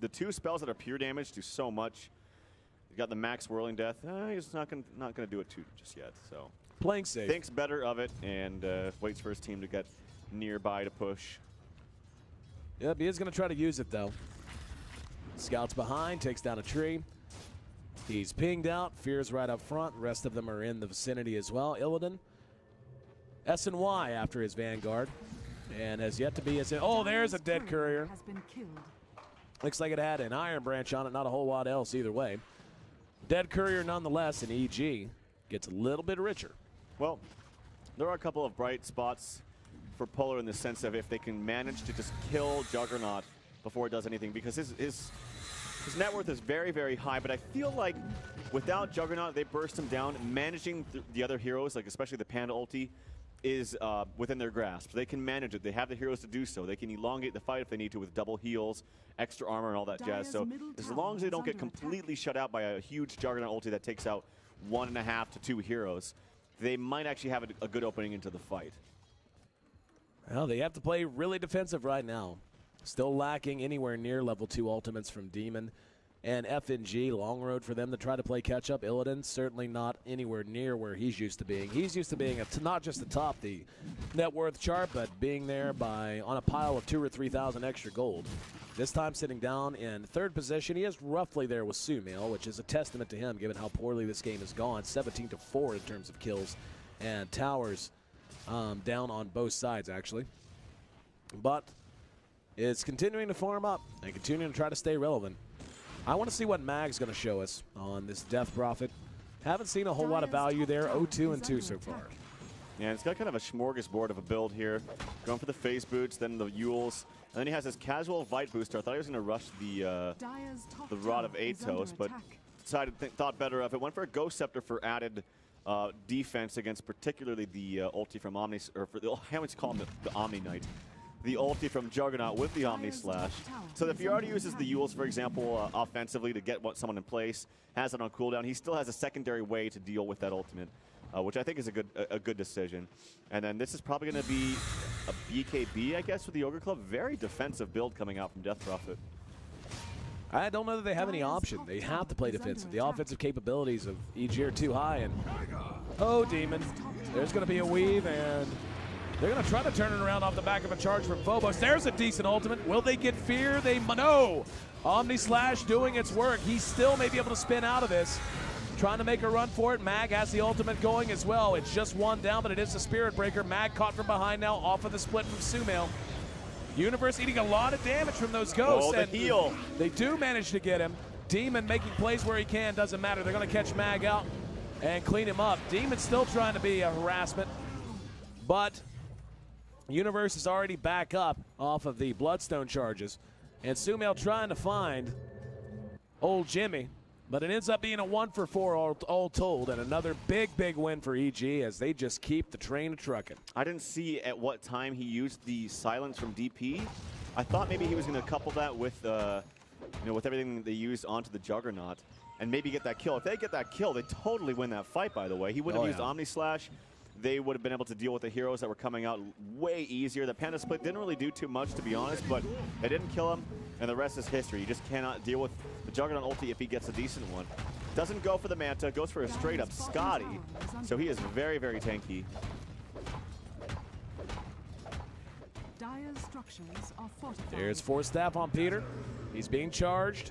the two spells that are pure damage do so much. He's got the max whirling death. He's not gonna do it just yet. So playing safe. Thinks better of it and waits for his team to get nearby to push. Yep, he is going to try to use it, though. Scouts behind, takes down a tree. He's pinged out. Fear's right up front. Rest of them are in the vicinity as well. Illidan, S&Y after his Vanguard. And has yet to be as... Oh, there's a dead courier. Looks like it had an Iron Branch on it. Not a whole lot else either way. Dead courier nonetheless, and EG gets a little bit richer. Well, there are a couple of bright spots for Polar in the sense of if they can manage to just kill Juggernaut before it does anything, because his net worth is very, very high, but I feel like without Juggernaut, they burst him down. Managing the other heroes, like especially the Panda ulti, is within their grasp. They can manage it. They have the heroes to do so. They can elongate the fight if they need to with double heals, extra armor, and all that jazz. So as long as they don't get completely shut out by a huge Juggernaut ulti that takes out 1.5 to 2 heroes, they might actually have a good opening into the fight. Well, they have to play really defensive right now. Still lacking anywhere near level 2 ultimates from Demon and FNG. Long road for them to try to play catch-up. Illidan certainly not anywhere near where he's used to being. He's used to being not just atop the net worth chart, but being there on a pile of 2,000 or 3,000 extra gold. This time sitting down in 3rd position. He is roughly there with Sumail, which is a testament to him given how poorly this game has gone. 17-4 in terms of kills and towers down on both sides, actually. But it's continuing to farm up and continuing to try to stay relevant. I want to see what Mag's going to show us on this Death Prophet. Haven't seen a whole lot of value there. 0-2 and 2 so far. Yeah, it's got kind of a smorgasbord of a build here. Going for the phase boots, then the Yules, and then he has this casual Vite booster. I thought he was going to rush the Rod of Atos, but thought better of it. Went for a Ghost Scepter for added defense against particularly the ulti from Omni, or for the, I always call him the Omni Knight. The ulti from Juggernaut with the Omni Slash. So if he already uses the Yules, for example, offensively to get someone in place, has it on cooldown, he still has a secondary way to deal with that ultimate, which I think is a good decision. And then this is probably going to be a BKB, I guess, with the Ogre Club. Very defensive build coming out from Death Prophet. I don't know that they have any option. They have to play defensive. The offensive capabilities of EG are too high. And oh, Demon. There's going to be a weave, and they're going to try to turn it around off the back of a charge from Phobos. There's a decent ultimate. Will they get fear? No. Omni Slash doing its work. He still may be able to spin out of this. Trying to make a run for it. Mag has the ultimate going as well. It's just one down, but it is the Spirit Breaker. Mag caught from behind now off of the split from Sumail. Universe eating a lot of damage from those ghosts. Oh, the heal. They do manage to get him. Demon making plays where he can. Doesn't matter. They're going to catch Mag out and clean him up. Demon's still trying to be a harassment, but Universe is already back up off of the Bloodstone charges. And Sumail trying to find old Jimmy. But it ends up being a 1-for-4 all told, and another big win for EG as they just keep the train trucking. I didn't see at what time he used the silence from DP. I thought maybe he was going to couple that with, with everything they used onto the Juggernaut, and maybe get that kill. If they get that kill, they totally win that fight. By the way, he would have used Omni Slash. They would have been able to deal with the heroes that were coming out way easier. The Panda Split didn't really do too much, to be honest, but they didn't kill him, and the rest is history. You just cannot deal with the Juggernaut ulti if he gets a decent one. Doesn't go for the Manta, goes for a straight-up Scotty, so he is very tanky. There's Force Staff on Peter. He's being charged.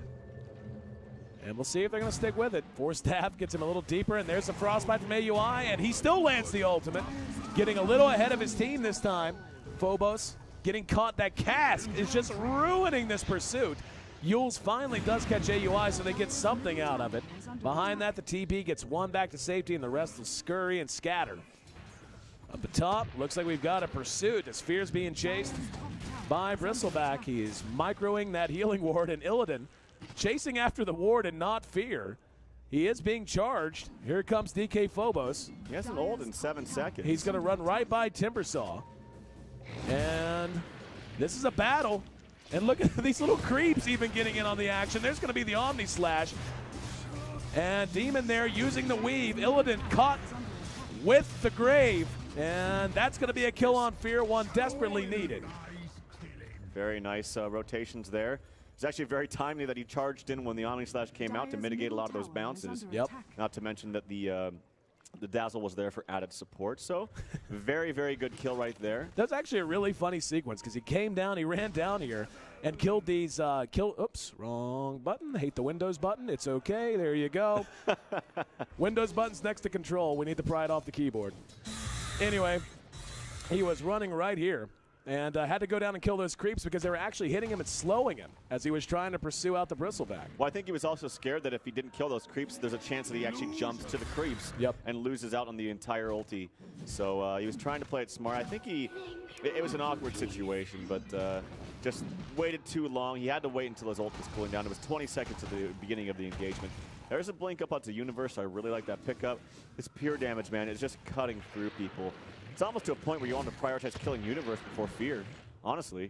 And we'll see if they're going to stick with it. Force Staff gets him a little deeper, and there's the Frostbite from AUI, and he still lands the ultimate. Getting a little ahead of his team this time. Phobos getting caught. That cask is just ruining this pursuit. Yules finally does catch AUI, so they get something out of it. Behind that, the TP gets one back to safety, and the rest will scurry and scatter. Up the top, looks like we've got a pursuit as Fear's being chased by Bristleback. He is microing that healing ward, and Illidan chasing after the ward and not Fear. He is being charged. Here comes DK Phobos. He has an ult in 7 seconds. He's going to run right by Timbersaw. And this is a battle. And look at these little creeps even getting in on the action. There's going to be the Omni Slash. And Demon there using the weave. Illidan caught with the grave. And that's going to be a kill on Fear, one desperately needed. Very nice rotations there. It's actually very timely that he charged in when the Omni Slash came out to mitigate a lot of those bounces. Yep. Not to mention that the Dazzle was there for added support. So very good kill right there. That's actually a really funny sequence because he came down, he ran down here and killed these, oops, wrong button. Hate the Windows button. It's okay. There you go. Windows button's next to control. We need to pry it off the keyboard. Anyway, he was running right here. And had to go down and kill those creeps because they were actually hitting him and slowing him as he was trying to pursue out the Bristleback. Well, I think he was also scared that if he didn't kill those creeps, there's a chance that he actually jumps to the creeps and loses out on the entire ulti. So he was trying to play it smart. I think it was an awkward situation, but just waited too long. He had to wait until his ult was cooling down. It was 20 seconds at the beginning of the engagement. There's a blink up onto Universe. I really like that pickup. It's pure damage, man. It's just cutting through people. It's almost to a point where you want to prioritize killing Universe before Fear, honestly.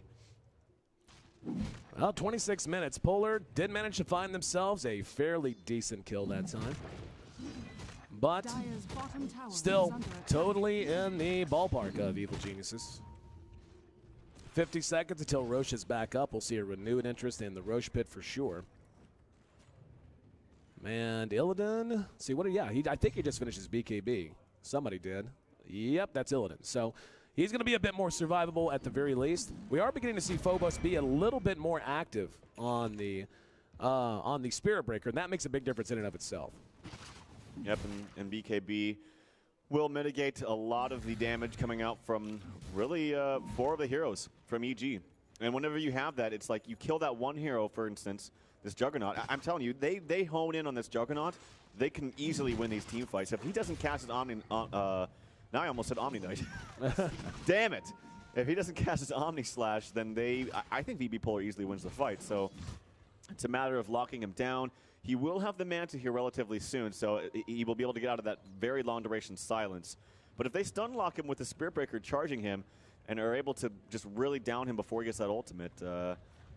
Well, 26 minutes. Polar did manage to find themselves a fairly decent kill that time. But still totally in the ballpark of Evil Geniuses. 50 seconds until Roche is back up. We'll see a renewed interest in the Roche pit for sure. And Illidan, see what? Yeah, I think he just finished his BKB. Somebody did. Yep, that's Illidan. So he's going to be a bit more survivable at the very least. We are beginning to see Phobos be a little bit more active on the Spirit Breaker, and that makes a big difference in and of itself. Yep, and BKB will mitigate a lot of the damage coming out from really 4 of the heroes from EG. And whenever you have that, it's like you kill that one hero, for instance, this Juggernaut. I'm telling you, they hone in on this Juggernaut, they can easily win these team fights. If he doesn't cast his Omni, now I almost said Omni Knight. Damn it! If he doesn't cast his Omni Slash, then I think VB Polar easily wins the fight. So it's a matter of locking him down. He will have the Manta here relatively soon, so he will be able to get out of that very long duration silence. But if they stun lock him with the Spirit Breaker charging him and are able to just really down him before he gets that ultimate,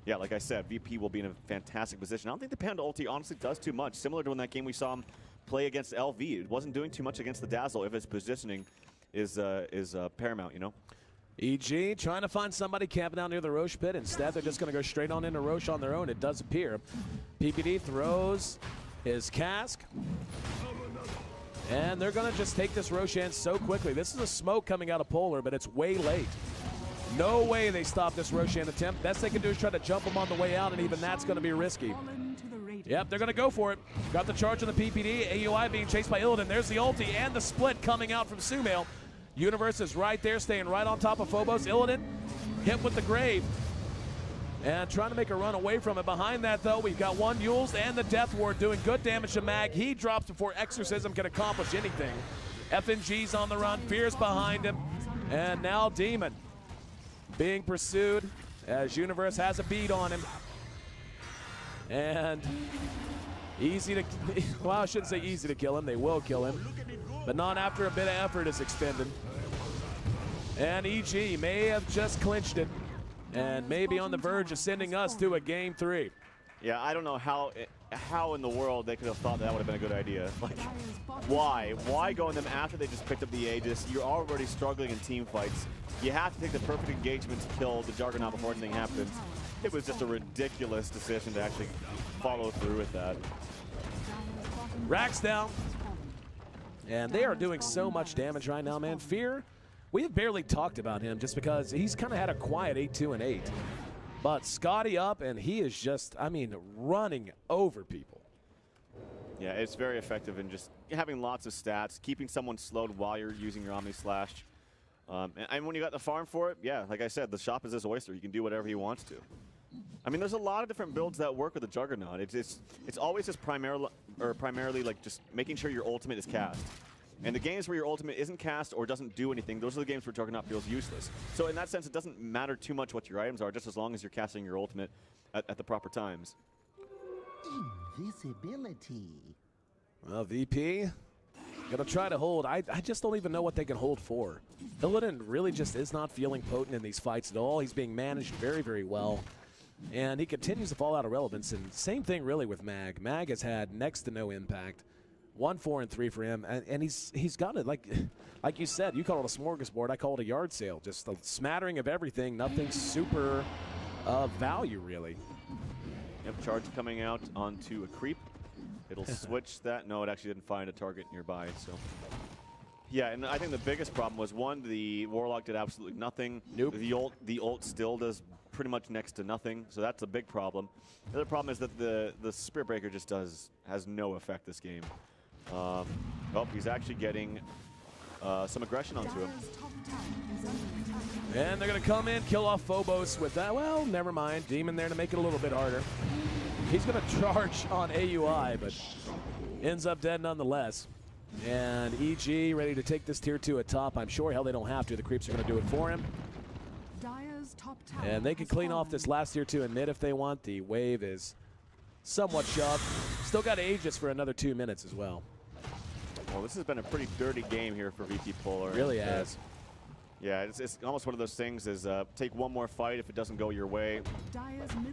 yeah, like I said, VP will be in a fantastic position. I don't think the Panda ulti honestly does too much. Similar to in that game we saw him play against LV. It wasn't doing too much against the Dazzle if his positioning is paramount, you know? EG trying to find somebody camping out near the Roche pit. Instead, they're just going to go straight on into Roche on their own. It does appear. PPD throws his cask. And they're going to just take this Roshan so quickly. This is a smoke coming out of Polar, but it's way late. No way they stop this Roshan attempt. Best they can do is try to jump him on the way out, and even that's going to be risky. Yep, they're going to go for it. Got the charge on the PPD. AUI being chased by Illidan. There's the ulti and the split coming out from Sumail. Universe is right there, staying right on top of Phobos. Illidan hit with the Grave and trying to make a run away from it. Behind that, though, we've got one Yules and the Death Ward doing good damage to Mag. He drops before Exorcism can accomplish anything. FNG's on the run, Fear's behind him, and now Demon being pursued as Universe has a beat on him. And easy to, well, I shouldn't say easy to kill him. They will kill him, but not after a bit of effort is expended. And EG may have just clinched it and may be on the verge of sending us to a game 3. Yeah, I don't know how in the world they could have thought that would have been a good idea. Like, why? Why go on them after they just picked up the Aegis? You're already struggling in team fights. You have to take the perfect engagement to kill the Juggernaut before anything happens. It was just a ridiculous decision to actually follow through with that. Racks down. And they are doing so much damage right now, man. Fear, we have barely talked about him just because he's kind of had a quiet 8-2 and 8. But Scotty up, and he is just, I mean, running over people. Yeah, it's very effective in just having lots of stats, keeping someone slowed while you're using your Omni Slash. And when you got the farm for it, yeah, like I said, the shop is his oyster. He can do whatever he wants to. I mean, there's a lot of different builds that work with the Juggernaut. It's always just primarily like just making sure your ultimate is cast. And the games where your ultimate isn't cast or doesn't do anything, those are the games where Juggernaut feels useless. So in that sense, it doesn't matter too much what your items are, just as long as you're casting your ultimate at the proper times. Invisibility. Well, VP, gonna try to hold. I just don't even know what they can hold for. Illidan really just is not feeling potent in these fights at all. He's being managed very, very well. And he continues to fall out of relevance. And same thing really with Mag. Mag has had next to no impact. 1, 4, and 3 for him, and he's got it like you said. You call it a smorgasbord. I call it a yard sale. Just a smattering of everything. Nothing super value really. Yep, charge coming out onto a creep. It'll switch that. No, it actually didn't find a target nearby. So yeah, and I think the biggest problem was one, the Warlock did absolutely nothing. Nope. The ult still does pretty much next to nothing. So that's a big problem. The other problem is that the Spirit Breaker just has no effect this game. Oh, he's actually getting some aggression onto him. And they're going to come in, kill off Phobos with that. Well, never mind. Demon there to make it a little bit harder. He's going to charge on AUI, but ends up dead nonetheless. And EG ready to take this tier 2 at top. I'm sure, hell, they don't have to. The creeps are going to do it for him. And they can clean off this last tier 2 in mid if they want. The wave is somewhat shoved. Still got Aegis for another 2 minutes as well. Well, this has been a pretty dirty game here for VP Polar. Really has. Yeah, it's almost one of those things is take one more fight. If it doesn't go your way,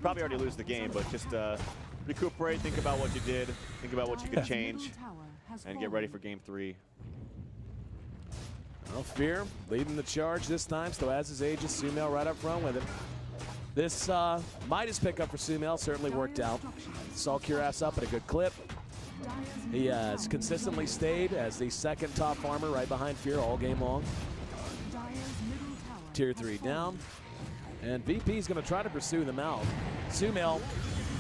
probably already lose the game, but just recuperate, think about what you did, think about what you could change, and get ready for game 3. Well, Fear leading the charge this time, still has his Aegis. Sumail right up front with it. This Midas pickup for Sumail certainly worked out. Saw Cuirass up at a good clip. He has consistently stayed as the second top farmer right behind Fear all game long. Tier 3 down. And VP is going to try to pursue them out. Sumail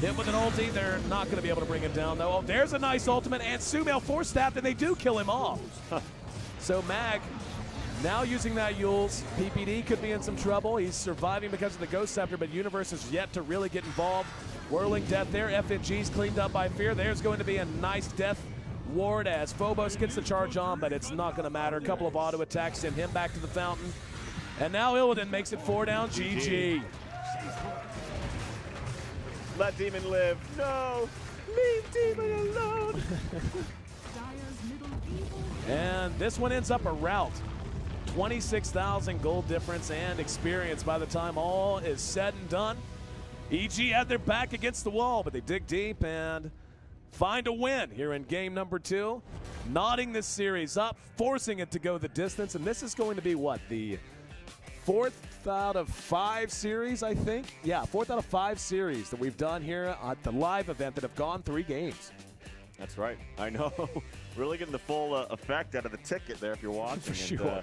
hit with an ulti. They're not going to be able to bring him down, though. Oh, there's a nice ultimate, and Sumail force-stabbed, and they do kill him off. So Mag now using that Yules. PPD could be in some trouble. He's surviving because of the Ghost Scepter, but Universe is yet to really get involved. Whirling Death there. FNG's cleaned up by Fear. There's going to be a nice death ward as Phobos gets the charge on, but it's not going to matter. A couple of auto attacks send him back to the fountain. And now Illidan makes it 4 down. GG. Let Demon live. No. Leave Demon alone. And this one ends up a rout. 26,000 gold difference and experience by the time all is said and done. EG had their back against the wall, but they dig deep and find a win here in game number 2. Knotting this series up, forcing it to go the distance. And this is going to be what? The 4th out of 5 series, I think? Yeah, 4th out of 5 series that we've done here at the live event that have gone 3 games. That's right. I know. Really getting the full effect out of the ticket there if you're watching. For sure.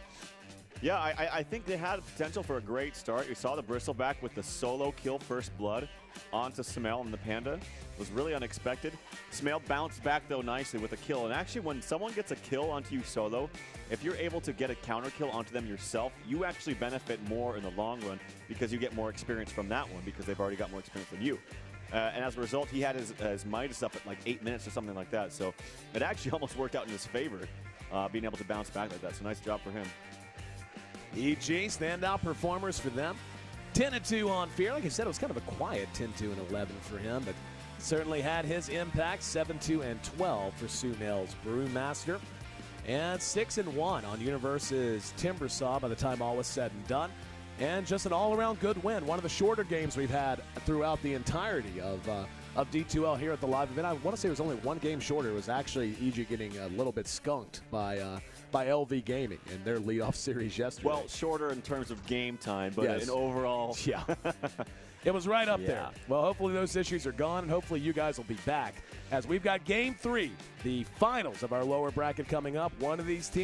Yeah, I think they had potential for a great start. You saw the Bristleback with the solo kill first blood onto Sumail and the Panda. It was really unexpected. Sumail bounced back, though, nicely with a kill. And actually, when someone gets a kill onto you solo, if you're able to get a counter kill onto them yourself, you actually benefit more in the long run because you get more experience from that one because they've already got more experience than you. And as a result, he had his Midas up at like 8 minutes or something like that. So it actually almost worked out in his favor, being able to bounce back like that. So nice job for him. EG, standout performers for them. 10-2 on Fear. Like I said, it was kind of a quiet 10-2 and 11 for him, but certainly had his impact. 7-2 and 12 for Sumail's Brewmaster. And 6-1 on Universe's Timbersaw by the time all was said and done. And just an all-around good win. One of the shorter games we've had throughout the entirety of D2L here at the live event. I want to say it was only 1 game shorter. It was actually EG getting a little bit skunked by LV Gaming in their leadoff series yesterday. Well, shorter in terms of game time, but yes. in overall. Yeah. It was right up Yeah. there. Well, hopefully those issues are gone, and hopefully you guys will be back as we've got Game 3, the finals of our lower bracket coming up. One of these teams